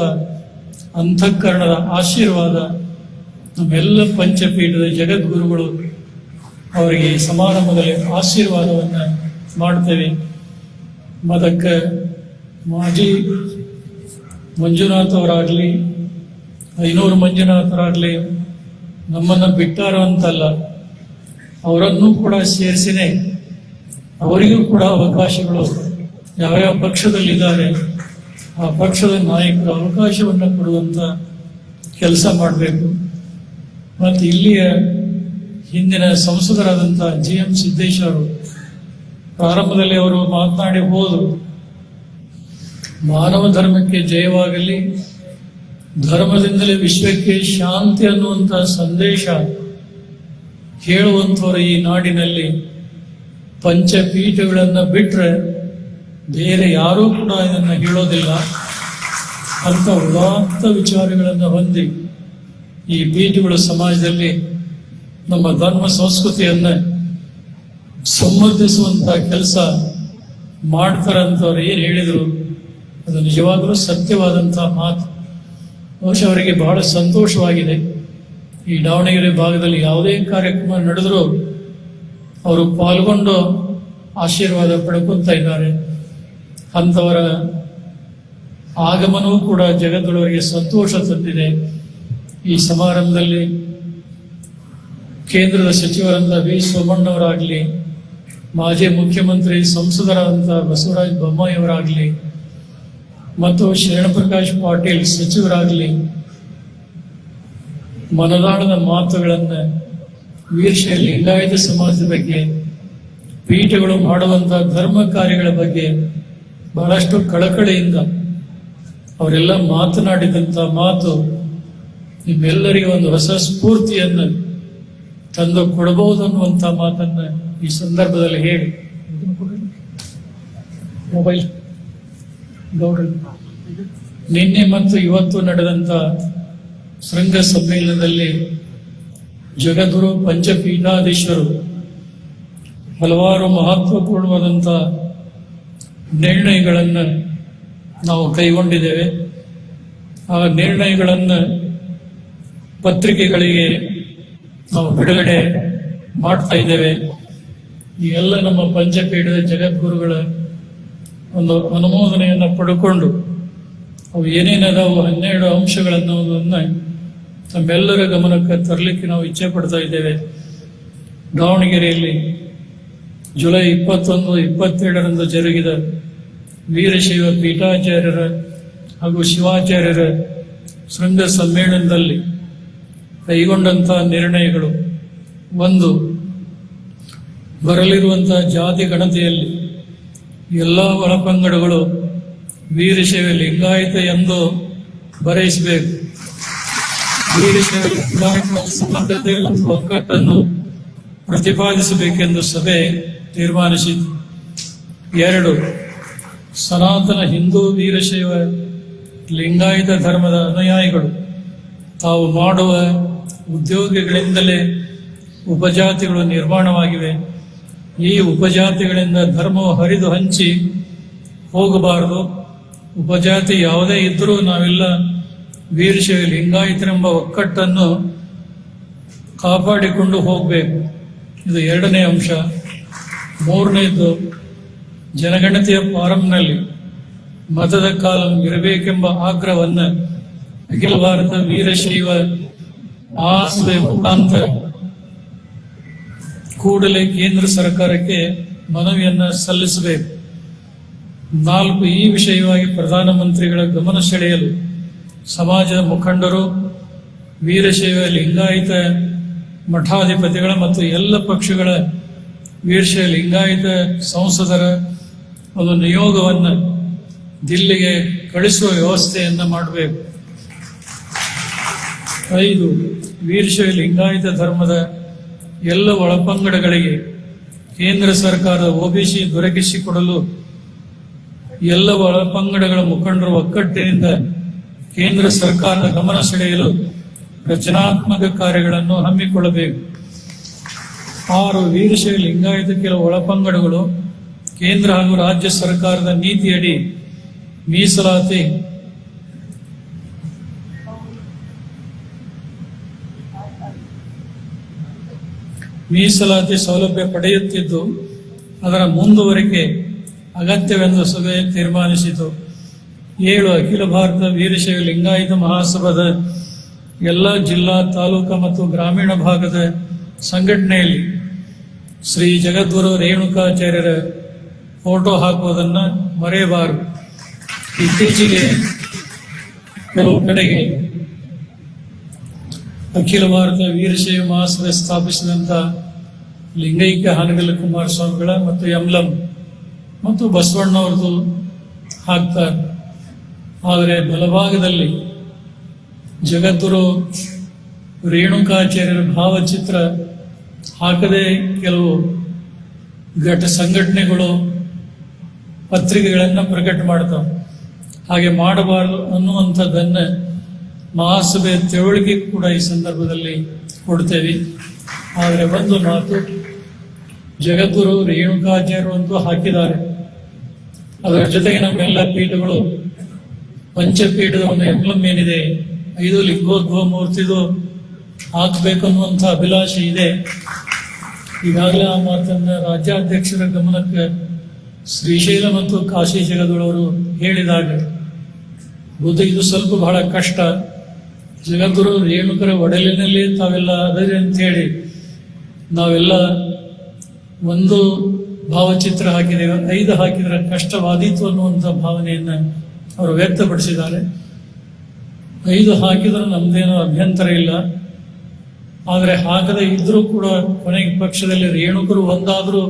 ಅಂತಃಕರಣದ ಆಶೀರ್ವಾದ ನಮ್ಮೆಲ್ಲ ಪಂಚಪೀಠದ ಜಗದ್ಗುರುಗಳು ಅವರಿಗೆ ಈ ಸಮಾರಂಭದಲ್ಲಿ ಆಶೀರ್ವಾದವನ್ನು ಮಾಡ್ತೇವೆ. ಅದಕ್ಕೆ ಮಾಜಿ ಮಂಜುನಾಥ್ ಅವರಾಗಲಿ, ಐನೂರು ಮಂಜುನಾಥರಾಗಲಿ ನಮ್ಮನ್ನು ಬಿಟ್ಟಾರೋ ಅಂತಲ್ಲ, ಅವರನ್ನೂ ಕೂಡ ಸೇರಿಸಿನೇ ಅವರಿಗೂ ಕೂಡ ಅವಕಾಶಗಳು ಯಾವ್ಯಾವ ಪಕ್ಷದಲ್ಲಿದ್ದಾರೆ ಆ ಪಕ್ಷದ ನಾಯಕರು ಅವಕಾಶವನ್ನು ಕೊಡುವಂತ ಕೆಲಸ ಮಾಡಬೇಕು. ಮತ್ತು ಇಲ್ಲಿಯ ಹಿಂದಿನ ಸಂಸದರಾದಂಥ GM ಸಿದ್ದೇಶ್ ಅವರು ಪ್ರಾರಂಭದಲ್ಲಿ ಅವರು ಮಾತನಾಡಿ ಹೋದರು, ಮಾನವ ಧರ್ಮಕ್ಕೆ ಜಯವಾಗಲಿ, ಧರ್ಮದಿಂದಲೇ ವಿಶ್ವಕ್ಕೆ ಶಾಂತಿ ಅನ್ನುವಂಥ ಸಂದೇಶ ಹೇಳುವಂಥವರು ಈ ನಾಡಿನಲ್ಲಿ ಪಂಚಪೀಠಗಳನ್ನು ಬಿಟ್ಟರೆ ಬೇರೆ ಯಾರೂ ಕೂಡ ಇದನ್ನು ಹೇಳೋದಿಲ್ಲ. ಅಂತ ಉದಾತ್ತ ವಿಚಾರಗಳನ್ನು ಹೊಂದಿ ಈ ಪೀಠಗಳು ಸಮಾಜದಲ್ಲಿ ನಮ್ಮ ಧರ್ಮ ಸಂಸ್ಕೃತಿಯನ್ನು ಸಮೃದ್ಧಿಸುವಂತ ಕೆಲಸ ಮಾಡ್ತಾರಂತವ್ರು ಏನು ಹೇಳಿದರು ಅದು ನಿಜವಾಗಲೂ ಸತ್ಯವಾದಂತಹ ಮಾತು. ಬಹುಶಃ ಅವರಿಗೆ ಬಹಳ ಸಂತೋಷವಾಗಿದೆ. ಈ ದಾವಣಗೆರೆ ಭಾಗದಲ್ಲಿ ಯಾವುದೇ ಕಾರ್ಯಕ್ರಮ ನಡೆದರೂ ಅವರು ಪಾಲ್ಗೊಂಡು ಆಶೀರ್ವಾದ ಪಡ್ಕೊತ ಇದ್ದಾರೆ. ಅಂಥವರ ಆಗಮನವೂ ಕೂಡ ಜಗತ್ತೊಳವರಿಗೆ ಸಂತೋಷ ತಂದಿದೆ. ಈ ಸಮಾರಂಭದಲ್ಲಿ ಕೇಂದ್ರದ ಸಚಿವರಾದ ವಿ ಸೋಮಣ್ಣವರಾಗಲಿ, ಮಾಜಿ ಮುಖ್ಯಮಂತ್ರಿ ಸಂಸದರಾದಂಥ ಬಸವರಾಜ ಬೊಮ್ಮಾಯಿ ಅವರಾಗಲಿ ಮತ್ತು ಶರಣಪ್ರಕಾಶ್ ಪಾಟೀಲ್ ಸಚಿವರಾಗಲಿ ಮನದಾಳದ ಮಾತುಗಳನ್ನು ವೀರಶೈವ ಲಿಂಗಾಯತ ಸಮಾಜದ ಬಗ್ಗೆ, ಪೀಠಗಳು ಮಾಡುವಂಥ ಧರ್ಮ ಕಾರ್ಯಗಳ ಬಗ್ಗೆ ಬಹಳಷ್ಟು ಕಳಕಳಿಯಿಂದ ಅವರೆಲ್ಲ ಮಾತನಾಡಿದಂಥ ಮಾತು ನಿಮ್ಮೆಲ್ಲರಿಗೆ ಒಂದು ಹೊಸ ಸ್ಫೂರ್ತಿಯನ್ನು ತಂದು ಕೊಡಬಹುದು ಅನ್ನುವಂಥ ಮಾತನ್ನು ಈ ಸಂದರ್ಭದಲ್ಲಿ ಹೇಳಿ ಮೊಬೈಲ್ ಗೌಡ್ರು ನಿನ್ನೆ ಮತ್ತು ಇವತ್ತು ನಡೆದಂಥ ಶೃಂಗ ಸಮ್ಮೇಳನದಲ್ಲಿ ಜಗದ್ಗುರು ಪಂಚಪೀಠಾಧೀಶರು ಹಲವಾರು ಮಹತ್ವಪೂರ್ಣವಾದಂಥ ನಿರ್ಣಯಗಳನ್ನು ನಾವು ಕೈಗೊಂಡಿದ್ದೇವೆ. ಆ ನಿರ್ಣಯಗಳನ್ನು ಪತ್ರಿಕೆಗಳಿಗೆ ನಾವು ಬಿಡುಗಡೆ ಮಾಡ್ತಾ ಇದ್ದೇವೆ. ಈ ಎಲ್ಲ ನಮ್ಮ ಪಂಚಪೀಠದ ಜಗದ್ಗುರುಗಳ ಒಂದು ಅನುಮೋದನೆಯನ್ನು ಪಡ್ಕೊಂಡು ಅವು ಏನೇನದಾವು 12 ಅಂಶಗಳನ್ನು ನಮ್ಮೆಲ್ಲರ ಗಮನಕ್ಕೆ ತರಲಿಕ್ಕೆ ನಾವು ಇಚ್ಛೆ ಪಡ್ತಾ ಇದ್ದೇವೆ. ದಾವಣಗೆರೆಯಲ್ಲಿ ಜುಲೈ 21, 22ರಂದು ಜರುಗಿದ ವೀರಶೈವ ಪೀಠಾಚಾರ್ಯರ ಹಾಗೂ ಶಿವಾಚಾರ್ಯರ ಶೃಂಗ ಸಮ್ಮೇಳನದಲ್ಲಿ ಕೈಗೊಂಡಂತಹ ನಿರ್ಣಯಗಳು: 1. ಬರಲಿರುವಂತಹ ಜಾತಿ ಗಣತಿಯಲ್ಲಿ ಎಲ್ಲ ಒಳಪಂಗಡಗಳು ವೀರಶೈವ ಲಿಂಗಾಯತ ಎಂದು ಬರೆಯಿಸಬೇಕು. ವೀರಶೈವ ಲಿಂಗಾಯತ ಸಮಗ್ರತೆ ಮತ್ತು ಒಗ್ಗಟ್ಟನ್ನು ಪ್ರತಿಪಾದಿಸಬೇಕೆಂದು ಸಭೆ ತೀರ್ಮಾನಿಸಿತು. 2. ಸನಾತನ ಹಿಂದೂ ವೀರಶೈವ ಲಿಂಗಾಯತ ಧರ್ಮದ ಅನುಯಾಯಿಗಳು ತಾವು ಮಾಡುವ ಉದ್ಯೋಗಗಳಿಂದಲೇ ಉಪಜಾತಿಗಳು ನಿರ್ಮಾಣವಾಗಿವೆ. ಈ ಉಪಜಾತಿಗಳಿಂದ ಧರ್ಮವು ಹರಿದು ಹಂಚಿ ಹೋಗಬಾರದು. ಉಪಜಾತಿ ಯಾವುದೇ ಇದ್ದರೂ ನಾವೆಲ್ಲ ವೀರಶೈವ ಲಿಂಗಾಯತರೆಂಬ ಒಕ್ಕಟ್ಟನ್ನು ಕಾಪಾಡಿಕೊಂಡು ಹೋಗಬೇಕು. ಇದು 2ನೇ ಅಂಶ. 3ನೇದು, ಜನಗಣತಿಯ ಫಾರಂನಲ್ಲಿ ಮತದ ಕಾಲಂ ಇರಬೇಕೆಂಬ ಆಗ್ರಹವನ್ನು ಅಖಿಲ ಭಾರತ ವೀರಶೈವ ಮಹಾಸಭೆ ಮುಖಾಂತರ ಕೂಡಲೇ ಕೇಂದ್ರ ಸರ್ಕಾರಕ್ಕೆ ಮನವಿಯನ್ನು ಸಲ್ಲಿಸಬೇಕು. 4. ಈ ವಿಷಯವಾಗಿ ಪ್ರಧಾನಮಂತ್ರಿಗಳ ಗಮನ ಸೆಳೆಯಲು ಸಮಾಜದ ಮುಖಂಡರು, ವೀರಶೈವ ಲಿಂಗಾಯತ ಮಠಾಧಿಪತಿಗಳ ಮತ್ತು ಎಲ್ಲ ಪಕ್ಷಗಳ ವೀರಶೈವ ಲಿಂಗಾಯತ ಸಂಸದರ ಒಂದು ನಿಯೋಗವನ್ನು ದಿಲ್ಲಿಗೆ ಕಳಿಸುವ ವ್ಯವಸ್ಥೆಯನ್ನು ಮಾಡಬೇಕು. 5. ವೀರಶೈವ ಲಿಂಗಾಯತ ಧರ್ಮದ ಎಲ್ಲ ಒಳಪಂಗಡಗಳಿಗೆ ಕೇಂದ್ರ ಸರ್ಕಾರ OBC ದೊರಕಿಸಿಕೊಡಲು ಎಲ್ಲ ಒಳಪಂಗಡಗಳ ಮುಖಂಡರ ಒಕ್ಕಟ್ಟಿನಿಂದ ಕೇಂದ್ರ ಸರ್ಕಾರದ ಗಮನ ಸೆಳೆಯಲು ರಚನಾತ್ಮಕ ಕಾರ್ಯಗಳನ್ನು ಹಮ್ಮಿಕೊಳ್ಳಬೇಕು. 6. ವೀರಶೈವ ಲಿಂಗಾಯತ ಕೆಲವು ಒಳಪಂಗಡಗಳು ಕೇಂದ್ರ ಹಾಗೂ ರಾಜ್ಯ ಸರ್ಕಾರದ ನೀತಿಯಡಿ ಮೀಸಲಾತಿ ಸೌಲಭ್ಯ ಪಡೆಯುತ್ತಿದ್ದು ಅದರ ಮುಂದುವರಿಕೆ ಅಗತ್ಯವೆಂದು ಸಭೆ ತೀರ್ಮಾನಿಸಿತು. 7. ಅಖಿಲ ಭಾರತ ವೀರಶೈವ ಲಿಂಗಾಯತ ಮಹಾಸಭಾದ ಎಲ್ಲ ಜಿಲ್ಲಾ, ತಾಲೂಕು ಮತ್ತು ಗ್ರಾಮೀಣ ಭಾಗದ ಸಂಘಟನೆಯಲ್ಲಿ ಶ್ರೀ ಜಗದ್ಗುರು ರೇಣುಕಾಚಾರ್ಯರ ಫೋಟೋ ಹಾಕುವುದನ್ನು ಮರೆಯಬಾರದು. ಇತ್ತೀಚೆಗೆ ಕೆಲವು ಕಡೆಗೆ ಅಖಿಲ ಭಾರತ ವೀರಶೈವ ಮಹಾಸಭೆ ಸ್ಥಾಪಿಸಿದಂಥ ಲಿಂಗೈಕ್ಯ ಹಾನಗಲ್ಲ ಕುಮಾರಸ್ವಾಮಿಗಳ ಮತ್ತು ಯಮಲಂ ಮತ್ತು ಬಸವಣ್ಣವ್ರದ್ದು ಹಾಕ್ತಾರೆ. ಆದರೆ ಬಲಭಾಗದಲ್ಲಿ ಜಗದ್ಗುರು ರೇಣುಕಾಚಾರ್ಯರ ಭಾವಚಿತ್ರ ಹಾಕದೆ ಕೆಲವು ಸಂಘಟನೆಗಳು ಪತ್ರಿಕೆಗಳನ್ನು ಪ್ರಕಟ ಮಾಡ್ತಾವೆ. ಹಾಗೆ ಮಾಡಬಾರದು ಅನ್ನುವಂಥದ್ದನ್ನು ಮಹಾಸಭೆ ತಿಳುವಳಿಕೆ ಕೂಡ ಈ ಸಂದರ್ಭದಲ್ಲಿ ಕೊಡ್ತೇವೆ. ಆದರೆ ಒಂದು ಮಾತು, ಜಗದ್ಗುರು ರೇಣುಕಾಚಾರ್ಯರು ಅಂತೂ ಹಾಕಿದ್ದಾರೆ. ಅದರ ಜೊತೆಗೆ ನಮ್ಮೆಲ್ಲ ಪೀಠಗಳು, ಪಂಚಪೀಠದ ಒಂದು ಎಂಬ್ಲಮ್ ಏನಿದೆ, 5 ಲಿಂಗೋದ್ಭವ ಮೂರ್ತಿದು ಹಾಕಬೇಕನ್ನುವಂಥ ಅಭಿಲಾಷೆ ಇದೆ. ಈಗಾಗಲೇ ಆ ಮಾತನ್ನು ರಾಜ್ಯಾಧ್ಯಕ್ಷರ ಗಮನಕ್ಕೆ ಶ್ರೀಶೈಲ ಮತ್ತು ಕಾಶಿ ಜಗದ್ಗುರವರು ಹೇಳಿದಾಗ ಇದು ಸ್ವಲ್ಪ ಬಹಳ ಕಷ್ಟ. ಜಗದ್ಗುರು ರೇಣುಕರ ಒಡಲಿನಲ್ಲಿ ತಾವೆಲ್ಲ ಅದರಿ ಅಂತೇಳಿ ನಾವೆಲ್ಲ ಒಂದು ಭಾವಚಿತ್ರ ಹಾಕಿದ್ದೇವೆ, 5 ಹಾಕಿದರೆ ಕಷ್ಟವಾದೀತು ಅನ್ನುವಂಥ ಭಾವನೆಯನ್ನು ಅವರು ವ್ಯಕ್ತಪಡಿಸಿದ್ದಾರೆ. 5 ಹಾಕಿದ್ರೆ ನಮ್ದೇನೋ ಅಭ್ಯಂತರ ಇಲ್ಲ. ಆದರೆ ಹಾಕದೇ ಇದ್ರೂ ಕೂಡ ಕೊನೆಗೆ ಪಕ್ಷದಲ್ಲಿ ರೇಣುಕರು ಒಂದಾದರೂ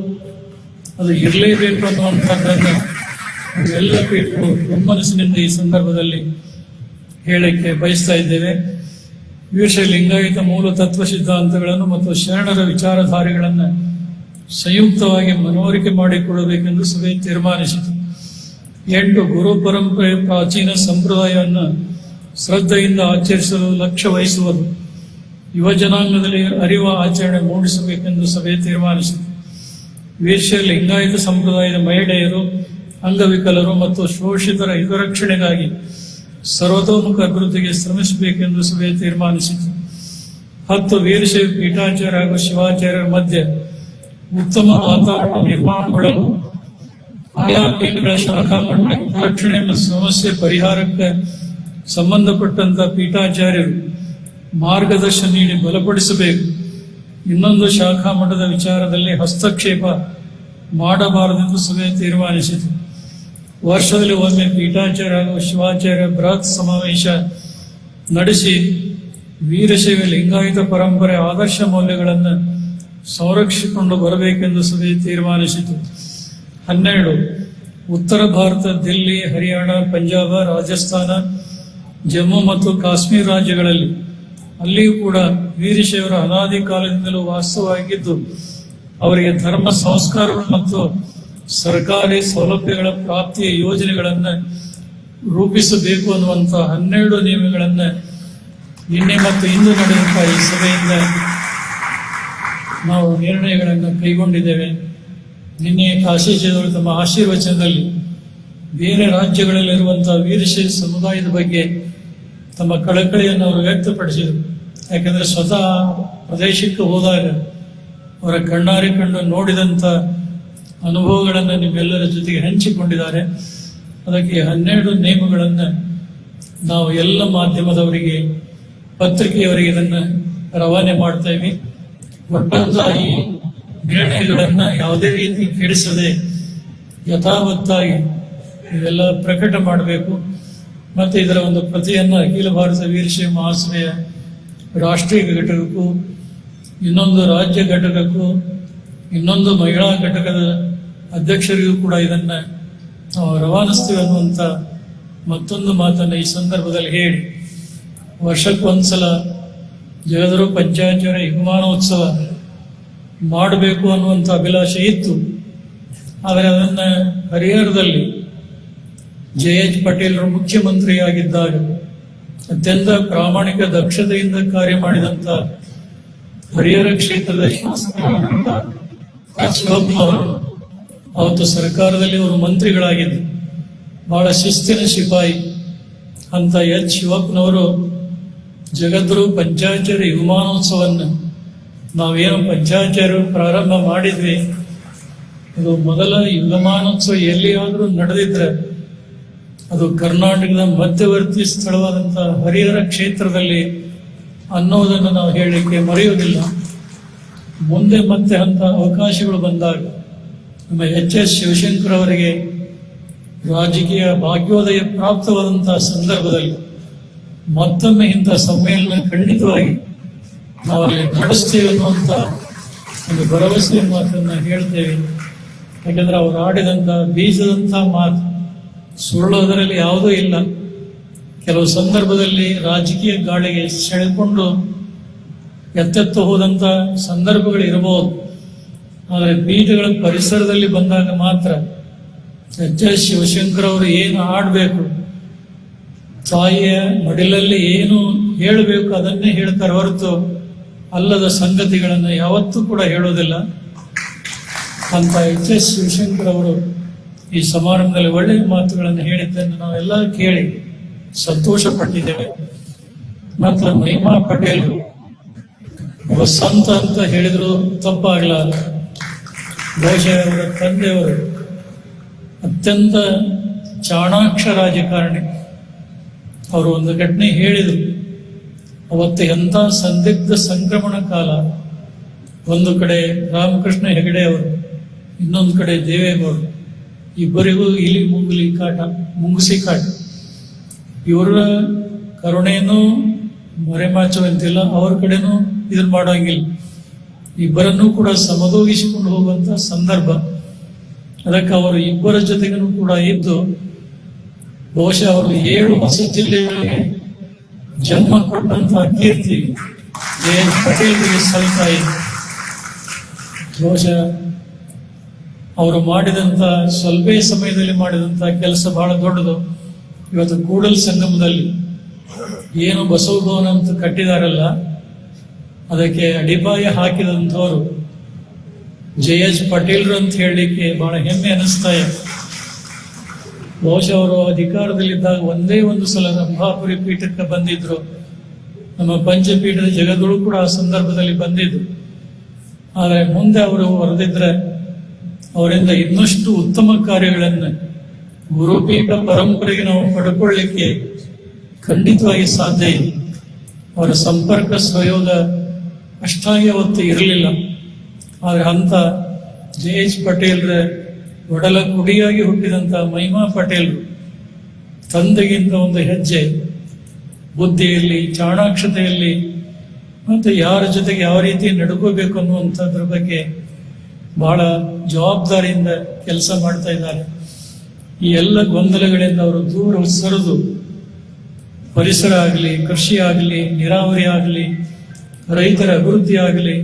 ಅದು ಇರಲೇಬೇಕು ಅನ್ನುವಂಥದ್ದನ್ನು ಎಲ್ಲ ಪೀಠರು ಒಮ್ಮನಸ್ಸಿನಿಂದ ಈ ಸಂದರ್ಭದಲ್ಲಿ ಹೇಳಕ್ಕೆ ಬಯಸ್ತಾ ಇದ್ದೇವೆ. ವೀರಶೈವ ಲಿಂಗಾಯತ ಮೂಲ ತತ್ವ ಸಿದ್ಧಾಂತಗಳನ್ನು ಮತ್ತು ಶರಣರ ವಿಚಾರಧಾರೆಗಳನ್ನು ಸಂಯುಕ್ತವಾಗಿ ಮನವರಿಕೆ ಮಾಡಿಕೊಳ್ಳಬೇಕೆಂದು ಸಭೆ ತೀರ್ಮಾನಿಸಿತು. 8. ಗುರು ಪರಂಪರೆ ಪ್ರಾಚೀನ ಸಂಪ್ರದಾಯವನ್ನು ಶ್ರದ್ಧೆಯಿಂದ ಆಚರಿಸಲು ಲಕ್ಷ್ಯ ವಹಿಸುವುದು, ಯುವ ಜನಾಂಗದಲ್ಲಿ ಅರಿವ ಆಚರಣೆ ಮೂಡಿಸಬೇಕೆಂದು ಸಭೆ ತೀರ್ಮಾನಿಸಿತು. ವೀರಶೈವ ಲಿಂಗಾಯತ ಸಂಪ್ರದಾಯದ ಮಹಿಳೆಯರು, ಅಂಗವಿಕಲರು ಮತ್ತು ಶೋಷಿತರ ಹಿತರಕ್ಷಣೆಗಾಗಿ ಸರ್ವತೋಮುಖ ಅಭಿವೃದ್ಧಿಗೆ ಶ್ರಮಿಸಬೇಕೆಂದು ಸಭೆ ತೀರ್ಮಾನಿಸಿತು. 10. ವೀರಶೈವ ಪೀಠಾಚಾರ್ಯ ಹಾಗೂ ಶಿವಾಚಾರ್ಯರ ಮಧ್ಯೆ ಉತ್ತಮ ವಾತಾವರಣ ನಿರ್ಮಾಣಗೊಳ್ಳಲು ಆಯಾ ಪೀಠಗಳ ಶಾಖಾ ಮಠ ರಕ್ಷಣೆ ಮತ್ತು ಸಮಸ್ಯೆ ಪರಿಹಾರಕ್ಕೆ ಸಂಬಂಧಪಟ್ಟಂತ ಪೀಠಾಚಾರ್ಯರು ಮಾರ್ಗದರ್ಶನ ನೀಡಿ ಬಲಪಡಿಸಬೇಕು. ಇನ್ನೊಂದು ಶಾಖಾ ಮಠದ ವಿಚಾರದಲ್ಲಿ ಹಸ್ತಕ್ಷೇಪ ಮಾಡಬಾರದೆಂದು ಸಭೆ ತೀರ್ಮಾನಿಸಿತು. ವರ್ಷದಲ್ಲಿ ಒಮ್ಮೆ ಪೀಠಾಚಾರ್ಯ ಹಾಗೂ ಶಿವಾಚಾರ್ಯ ಬೃಹತ್ ಸಮಾವೇಶ ನಡೆಸಿ ವೀರಶೈವ ಲಿಂಗಾಯತ ಪರಂಪರೆ ಆದರ್ಶ ಮೌಲ್ಯಗಳನ್ನು ಸಂರಕ್ಷಿಸಿಕೊಂಡು ಬರಬೇಕೆಂದು ಸಭೆ ತೀರ್ಮಾನಿಸಿತು. 12. ಉತ್ತರ ಭಾರತ ದಿಲ್ಲಿ, ಹರಿಯಾಣ, ಪಂಜಾಬ, ರಾಜಸ್ಥಾನ, ಜಮ್ಮು ಮತ್ತು ಕಾಶ್ಮೀರ ರಾಜ್ಯಗಳಲ್ಲಿ ಅಲ್ಲಿಯೂ ಕೂಡ ವೀರಶೈವರ ಅನಾದಿ ಕಾಲದಿಂದಲೂ ವಾಸವಾಗಿದ್ದು ಅವರಿಗೆ ಧರ್ಮ ಸಂಸ್ಕಾರಗಳು ಮತ್ತು ಸರ್ಕಾರಿ ಸೌಲಭ್ಯಗಳ ಪ್ರಾಪ್ತಿಯ ಯೋಜನೆಗಳನ್ನು ರೂಪಿಸಬೇಕು ಅನ್ನುವಂಥ 12 ನಿಯಮಗಳನ್ನು ನಿನ್ನೆ ಮತ್ತು ಇಂದು ನಡೆದಂತಹ ಈ ಸಭೆಯಿಂದ ನಾವು ನಿರ್ಣಯಗಳನ್ನು ಕೈಗೊಂಡಿದ್ದೇವೆ. ನಿನ್ನೆ ಕಾಶೀಜಿಯವರು ತಮ್ಮ ಆಶೀರ್ವಚನದಲ್ಲಿ ಬೇರೆ ರಾಜ್ಯಗಳಲ್ಲಿರುವಂತಹ ವೀರಶೈವ ಸಮುದಾಯದ ಬಗ್ಗೆ ತಮ್ಮ ಕಳಕಳಿಯನ್ನು ಅವರು ವ್ಯಕ್ತಪಡಿಸಿದರು. ಯಾಕಂದರೆ ಸ್ವತಃ ಪ್ರದೇಶಕ್ಕೆ ಹೋದಾಗ ಅವರ ಕಣ್ಣಾರೆ ಕಂಡು ನೋಡಿದಂಥ ಅನುಭವಗಳನ್ನು ನಿಮ್ಮೆಲ್ಲರ ಜೊತೆಗೆ ಹಂಚಿಕೊಂಡಿದ್ದಾರೆ. ಅದಕ್ಕೆ 12 ನಿಯಮಗಳನ್ನು ನಾವು ಎಲ್ಲ ಮಾಧ್ಯಮದವರಿಗೆ, ಪತ್ರಿಕೆಯವರಿಗೆ ಇದನ್ನು ರವಾನೆ ಮಾಡ್ತೇವೆ. ಒಟ್ಟಾಗಿ ನಿರ್ಣಯಗಳನ್ನು ಯಾವುದೇ ರೀತಿ ಕೆಡಿಸದೆ ಯಥಾವತ್ತಾಗಿ ಇವೆಲ್ಲ ಪ್ರಕಟ ಮಾಡಬೇಕು. ಮತ್ತು ಇದರ ಒಂದು ಪ್ರತಿಯನ್ನು ಅಖಿಲ ಭಾರತ ವೀರಶೈವ ಮಹಾಸಭೆಯ ರಾಷ್ಟ್ರೀಯ ಘಟಕಕ್ಕೂ, ಇನ್ನೊಂದು ರಾಜ್ಯ ಘಟಕಕ್ಕೂ, ಇನ್ನೊಂದು ಮಹಿಳಾ ಘಟಕದ ಅಧ್ಯಕ್ಷರಿಗೂ ಕೂಡ ಇದನ್ನು ನಾವು ರವಾನಿಸ್ತೀವಿ ಅನ್ನುವಂಥ ಮತ್ತೊಂದು ಮಾತನ್ನು ಈ ಸಂದರ್ಭದಲ್ಲಿ ಹೇಳಿ, ವರ್ಷಕ್ಕೊಂದ್ಸಲ ಜಗದ್ಗುರು ಪಂಚಾಚಾರ್ಯ ಯುಗಮಾನೋತ್ಸವ ಮಾಡಬೇಕು ಅನ್ನುವಂಥ ಅಭಿಲಾಷೆ ಇತ್ತು. ಆದರೆ ಅದನ್ನು ಹರಿಹರದಲ್ಲಿ ಜೆ.ಎಚ್. ಪಟೇಲರು ಮುಖ್ಯಮಂತ್ರಿಯಾಗಿದ್ದಾಗ ಅತ್ಯಂತ ಪ್ರಾಮಾಣಿಕ ದಕ್ಷತೆಯಿಂದ ಕಾರ್ಯ ಮಾಡಿದಂಥ ಹರಿಹರ ಕ್ಷೇತ್ರದ ಅವತ್ತು ಸರ್ಕಾರದಲ್ಲಿ ಅವರು ಮಂತ್ರಿಗಳಾಗಿದ್ದರು. ಬಹಳ ಶಿಸ್ತಿನ ಸಿಪಾಯಿ ಅಂತ ಎಚ್. ಶಿವಪ್ಪನವರು ಜಗದ್ಗುರು ಪಂಚಾಚಾರ್ಯ ಯುಗಮಾನೋತ್ಸವವನ್ನು ನಾವೇನು ಪಂಚಾಚಾರ್ಯರು ಪ್ರಾರಂಭ ಮಾಡಿದ್ವಿ, ಅದು ಮೊದಲ ಯುಗಮಾನೋತ್ಸವ ಎಲ್ಲಿಯಾದರೂ ನಡೆದಿದ್ರೆ ಅದು ಕರ್ನಾಟಕದ ಮಧ್ಯವರ್ತಿ ಸ್ಥಳವಾದಂಥ ಹರಿಹರ ಕ್ಷೇತ್ರದಲ್ಲಿ ಅನ್ನೋದನ್ನು ನಾವು ಹೇಳಲಿಕ್ಕೆ ಮರೆಯುವುದಿಲ್ಲ. ಮುಂದೆ ಮತ್ತೆ ಅಂಥ ಅವಕಾಶಗಳು ಬಂದಾಗ ನಮ್ಮ ಎಚ್.ಎಸ್. ಶಿವಶಂಕರ್ ಅವರಿಗೆ ರಾಜಕೀಯ ಭಾಗ್ಯೋದಯ ಪ್ರಾಪ್ತವಾದಂತಹ ಸಂದರ್ಭದಲ್ಲಿ ಮತ್ತೊಮ್ಮೆ ಇಂಥ ಸಮ್ಮೇಳನ ಖಂಡಿತವಾಗಿ ನಾವು ಅಲ್ಲಿ ನಡೆಸ್ತೇವೆ ಅನ್ನುವಂಥ ಒಂದು ಭರವಸೆ ಮಾತನ್ನು ಹೇಳ್ತೇವೆ. ಯಾಕಂದ್ರೆ ಅವರು ಆಡಿದಂಥ ಬೀಜದಂಥ ಮಾತು ಸುಳ್ಳು ಅದರಲ್ಲಿ ಯಾವುದೂ ಇಲ್ಲ. ಕೆಲವು ಸಂದರ್ಭದಲ್ಲಿ ರಾಜಕೀಯ ಗಾಳಿಗೆ ಸೆಳೆಕೊಂಡು ಎತ್ತೆತ್ತು ಹೋದಂಥ ಸಂದರ್ಭಗಳು ಇರಬಹುದು. ಆದರೆ ಬೀಜಗಳ ಪರಿಸರದಲ್ಲಿ ಬಂದಾಗ ಮಾತ್ರ ಎಚ್.ಎಸ್. ಶಿವಶಂಕರ್ ಅವರು ಏನು ಆಡಬೇಕು, ತಾಯಿಯ ಮಡಿಲಲ್ಲಿ ಏನು ಹೇಳಬೇಕು ಅದನ್ನೇ ಹೇಳ್ತಾರೆ ಹೊರತು ಅಲ್ಲದ ಸಂಗತಿಗಳನ್ನು ಯಾವತ್ತೂ ಕೂಡ ಹೇಳೋದಿಲ್ಲ ಅಂತ ಎಚ್.ಎಸ್. ಶಿವಶಂಕರ್ ಅವರು ಈ ಸಮಾರಂಭದಲ್ಲಿ ಒಳ್ಳೆಯ ಮಾತುಗಳನ್ನು ಹೇಳಿದ್ದನ್ನು ನಾವೆಲ್ಲ ಕೇಳಿ ಸಂತೋಷ ಪಟ್ಟಿದ್ದೇವೆ. ಮತ್ತು ಮಹಿಮಾ ಪಟೇಲ್ ಒಬ್ಬ ಸಂತ ಅಂತ ಹೇಳಿದ್ರು ತಪ್ಪಾಗಲಾರ. ಬಹುಶಃ ಅವರ ತಂದೆಯವರು ಅತ್ಯಂತ ಚಾಣಾಕ್ಷ ರಾಜಕಾರಣಿ. ಅವರು ಒಂದು ಘಟನೆ ಹೇಳಿದರು. ಅವತ್ತು ಎಂಥ ಸಂದಿಗ್ಧ ಸಂಕ್ರಮಣ ಕಾಲ. ಒಂದು ಕಡೆ ರಾಮಕೃಷ್ಣ ಹೆಗಡೆ ಅವರು, ಇನ್ನೊಂದು ಕಡೆ ದೇವೇಗೌಡರು, ಇಬ್ಬರಿಗೂ ಇಲಿ ಮುಂಗುಸಿ ಕಾಟ. ಇವರ ಕರುಣೆಯನ್ನು ಮರೆಮಾಚುವಂತಿಲ್ಲ, ಅವ್ರ ಕಡೆನೂ ಇದನ್ನು ಮಾಡೋಂಗಿಲ್ಲ. ಇಬ್ಬರನ್ನೂ ಕೂಡ ಸಮದೋಗಿಸಿಕೊಂಡು ಹೋಗುವಂತ ಸಂದರ್ಭ. ಅದಕ್ಕೆ ಅವರು ಇಬ್ಬರ ಜೊತೆಗೂ ಕೂಡ ಇದ್ದು ಬಹುಶಃ ಅವರು 7 ಹೊಸ ಜಿಲ್ಲೆಗಳಿಗೆ ಜನ್ಮ ಕೊಟ್ಟಂತಹ ಕೀರ್ತಿ ಜೆ.ಎಚ್. ಪಟೇಲ್ಗೆ ಸಲ್ತಾ ಇದೆ. ಬಹುಶಃ ಅವರು ಮಾಡಿದಂಥ ಸ್ವಲ್ಪ ಸಮಯದಲ್ಲಿ ಮಾಡಿದಂಥ ಕೆಲಸ ಬಹಳ ದೊಡ್ಡದು. ಇವತ್ತು ಕೂಡಲ ಸಂಗಮದಲ್ಲಿ ಏನು ಬಸವ ಭವನ ಅಂತ ಕಟ್ಟಿದಾರಲ್ಲ, ಅದಕ್ಕೆ ಅಡಿಪಾಯ ಹಾಕಿದಂಥವರು ಜೆ.ಎಚ್. ಪಟೇಲ್ರು ಅಂತ ಹೇಳಲಿಕ್ಕೆ ಬಹಳ ಹೆಮ್ಮೆ ಅನಿಸ್ತಾ ಇದೆ. ಬಹುಶಃ ಅವರು ಅಧಿಕಾರದಲ್ಲಿದ್ದಾಗ ಒಂದೇ ಒಂದು ಸಲ ರಂಭಾಪುರಿ ಪೀಠಕ್ಕೆ ಬಂದಿದ್ರು. ನಮ್ಮ ಪಂಚಪೀಠದ ಜಗದಳು ಕೂಡ ಆ ಸಂದರ್ಭದಲ್ಲಿ ಬಂದಿದ್ರು. ಆದರೆ ಮುಂದೆ ಅವರು ಹೊರದಿದ್ರೆ ಅವರಿಂದ ಇನ್ನಷ್ಟು ಉತ್ತಮ ಕಾರ್ಯಗಳನ್ನು ಗುರುಪೀಠ ಪರಂಪರೆಗೆ ನಾವು ಪಡ್ಕೊಳ್ಳಿಕ್ಕೆ ಖಂಡಿತವಾಗಿ ಸಾಧ್ಯ ಇದೆ. ಅವರ ಸಂಪರ್ಕ ಸಹಯೋಗ ಅಷ್ಟಾಗಿ ಅವತ್ತು ಇರಲಿಲ್ಲ. ಆದರೆ ಅಂತ ಜೆ.ಎಚ್. ಪಟೇಲ್ರ ಒಡಲ ಕುಡಿಯಾಗಿ ಹುಟ್ಟಿದಂಥ ಮಹಿಮಾ ಪಟೇಲ್ರು ತಂದೆಗಿಂತ ಒಂದು ಹೆಜ್ಜೆ ಬುದ್ಧಿಯಲ್ಲಿ, ಚಾಣಾಕ್ಷತೆಯಲ್ಲಿ ಮತ್ತು ಯಾರ ಜೊತೆಗೆ ಯಾವ ರೀತಿ ನಡ್ಕೋಬೇಕು ಅನ್ನುವಂಥದ್ರ ಬಗ್ಗೆ ಬಹಳ ಜವಾಬ್ದಾರಿಯಿಂದ ಕೆಲಸ ಮಾಡ್ತಾ ಇದ್ದಾರೆ. ಈ ಎಲ್ಲ ಗೊಂದಲಗಳಿಂದ ಅವರು ದೂರ ಸರಿದು ಪರಿಸರ ಆಗಲಿ, ಕೃಷಿ ಆಗಲಿ, ನೀರಾವರಿ ಆಗಲಿ, ರೈತರ ಅಭಿವೃದ್ಧಿ ಆಗಲಿ,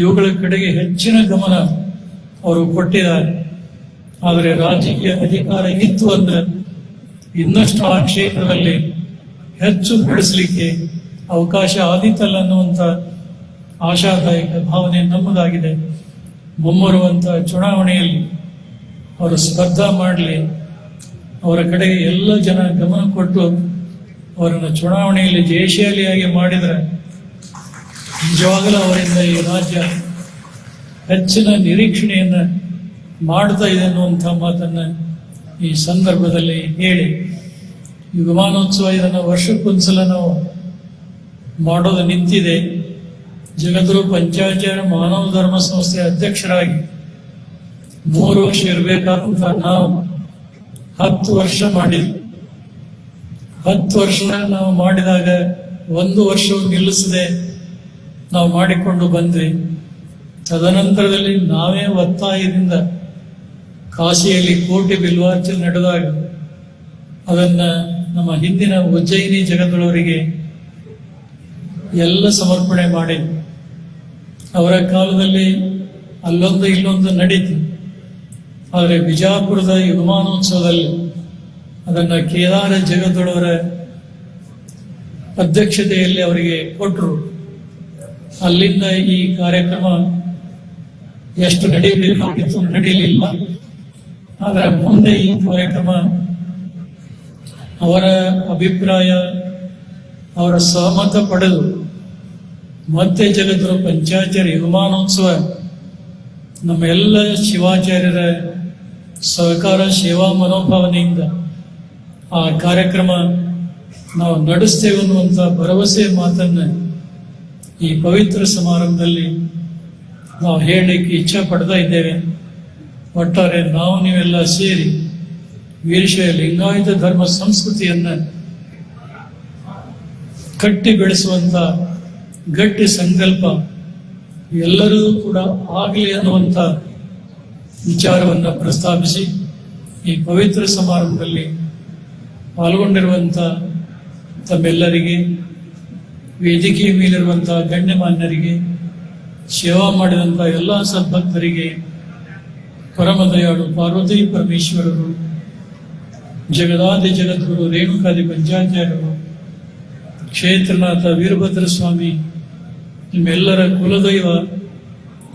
ಇವುಗಳ ಕಡೆಗೆ ಹೆಚ್ಚಿನ ಗಮನ ಅವರು ಕೊಟ್ಟಿದ್ದಾರೆ. ಆದರೆ ರಾಜಕೀಯ ಅಧಿಕಾರ ಇತ್ತು ಅಂದ್ರೆ ಇನ್ನಷ್ಟು ಆ ಕ್ಷೇತ್ರದಲ್ಲಿ ಹೆಚ್ಚು ಬೆಳೆಸಲಿಕ್ಕೆ ಅವಕಾಶ ಆದೀತಲ್ಲ ಅನ್ನುವಂಥ ಆಶಾದಾಯಕ ಭಾವನೆ ನಮ್ಮದಾಗಿದೆ. ಮುಂಬರುವಂತಹ ಚುನಾವಣೆಯಲ್ಲಿ ಅವರು ಸ್ಪರ್ಧಾ ಮಾಡಲಿ, ಅವರ ಕಡೆಗೆ ಎಲ್ಲ ಜನ ಗಮನ ಕೊಟ್ಟು ಅವರನ್ನು ಚುನಾವಣೆಯಲ್ಲಿ ಜಯಶಾಲಿಯಾಗಿ ಮಾಡಿದರೆ ನಿಜವಾಗಲೂ ಅವರಿಂದ ಈ ರಾಜ್ಯ ಹೆಚ್ಚಿನ ನಿರೀಕ್ಷಣೆಯನ್ನು ಮಾಡ್ತಾ ಇದೆ ಅನ್ನುವಂಥ ಮಾತನ್ನು ಈ ಸಂದರ್ಭದಲ್ಲಿ ಹೇಳಿ, ಈ ವಿಮಾನೋತ್ಸವ ಇದನ್ನು ವರ್ಷಕ್ಕೊಂದ್ಸಲ ನಾವು ಮಾಡೋದು ನಿಂತಿದೆ. ಜಗದ್ಗುರು ಪಂಚಾಚಾರ್ಯ ಮಾನವ ಧರ್ಮ ಸಂಸ್ಥೆಯ ಅಧ್ಯಕ್ಷರಾಗಿ 3 ವರ್ಷ ಇರಬೇಕಾದಂತ ನಾವು 10 ವರ್ಷ ಮಾಡಿದ್ವಿ. 10 ವರ್ಷ ನಾವು ಮಾಡಿದಾಗ 1 ವರ್ಷವನ್ನು ನಿಲ್ಲಿಸದೆ ನಾವು ಮಾಡಿಕೊಂಡು ಬಂದ್ವಿ. ತದನಂತರದಲ್ಲಿ ನಾವೇ ಒತ್ತಾಯದಿಂದ ಕಾಶಿಯಲ್ಲಿ ಕೋಟಿ ಬಿಲ್ವಾರ್ಚನೆ ನಡೆದಾಗ ಅದನ್ನ ನಮ್ಮ ಹಿಂದಿನ ಉಜ್ಜಯಿನಿ ಜಗದ್ಗುರುವರಿಗೆ ಎಲ್ಲ ಸಮರ್ಪಣೆ ಮಾಡಿದ್ವಿ. ಅವರ ಕಾಲದಲ್ಲಿ ಅಲ್ಲೊಂದು ಇಲ್ಲೊಂದು ನಡೀತು. ಆದರೆ ಬಿಜಾಪುರದ ವಿಮಾನೋತ್ಸವದಲ್ಲಿ ಅದನ್ನು ಕೇದಾರ ಜಗದ್ಗುರುವರ ಅಧ್ಯಕ್ಷತೆಯಲ್ಲಿ ಅವರಿಗೆ ಕೊಟ್ಟರು. ಅಲ್ಲಿಂದ ಈ ಕಾರ್ಯಕ್ರಮ ಎಷ್ಟು ನಡೀಬೇಕಾಗಿತ್ತು ನಡೀಲಿಲ್ಲ. ಆದರೆ ಮುಂದೆ ಈ ಕಾರ್ಯಕ್ರಮ ಅವರ ಅಭಿಪ್ರಾಯ, ಅವರ ಸಹಮತ ಪಡೆದು ಮತ್ತೆ ಜಗದ್ಗುರು ಪಂಚಾಚಾರ್ಯ ವಿಮಾನೋತ್ಸವ ನಮ್ಮ ಎಲ್ಲ ಶಿವಾಚಾರ್ಯರ ಸಹಕಾರ, ಸೇವಾ ಮನೋಭಾವನೆಯಿಂದ ಆ ಕಾರ್ಯಕ್ರಮ ನಾವು ನಡೆಸ್ತೇವೆ ಅನ್ನುವಂಥ ಭರವಸೆ ಮಾತನ್ನು ಈ ಪವಿತ್ರ ಸಮಾರಂಭದಲ್ಲಿ ನಾವು ಹೇಳಲಿಕ್ಕೆ ಇಚ್ಛೆ ಪಡ್ತಾ ಇದ್ದೇವೆ. ಒಟ್ಟಾರೆ ನಾವು ನೀವೆಲ್ಲ ಸೇರಿ ವೀರಶೈವ ಲಿಂಗಾಯತ ಧರ್ಮ ಸಂಸ್ಕೃತಿಯನ್ನು ಕಟ್ಟಿ ಬೆಳೆಸುವಂತ ಗಟ್ಟಿ ಸಂಕಲ್ಪ ಎಲ್ಲರಿಗೂ ಕೂಡ ಆಗಲಿ ಅನ್ನುವಂಥ ವಿಚಾರವನ್ನು ಪ್ರಸ್ತಾಪಿಸಿ ಈ ಪವಿತ್ರ ಸಮಾರಂಭದಲ್ಲಿ ಪಾಲ್ಗೊಂಡಿರುವಂಥ ತಮ್ಮೆಲ್ಲರಿಗೆ, ವೇದಿಕೆ ಮೇಲಿರುವಂಥ ಗಣ್ಯಮಾನ್ಯರಿಗೆ, ಸೇವಾ ಮಾಡಿದಂಥ ಎಲ್ಲ ಸದ್ಭಕ್ತರಿಗೆ, ಪರಮದಯಾಳು ಪಾರ್ವತಿ ಪರಮೇಶ್ವರರು, ಜಗದಾದಿ ಜಗದ್ಗುರು ರೇಣುಕಾದಿ ಪಂಚಾಚಾರ್ಯರು, ಕ್ಷೇತ್ರನಾಥ ವೀರಭದ್ರ ಸ್ವಾಮಿ, ನಿಮ್ಮೆಲ್ಲರ ಕುಲದೈವ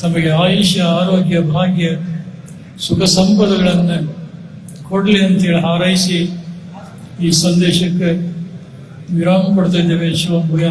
ತಮಗೆ ಆಯುಷ್ಯ, ಆರೋಗ್ಯ, ಭಾಗ್ಯ, ಸುಖ ಸಂಪದಗಳನ್ನು ಕೊಡಲಿ ಅಂತೇಳಿ ಹಾರೈಸಿ ಈ ಸಂದೇಶಕ್ಕೆ ವಿರಾಮ ಕೊಡ್ತಾ ಇದ್ದೇವೆ. ಶಿವಭೂಯ.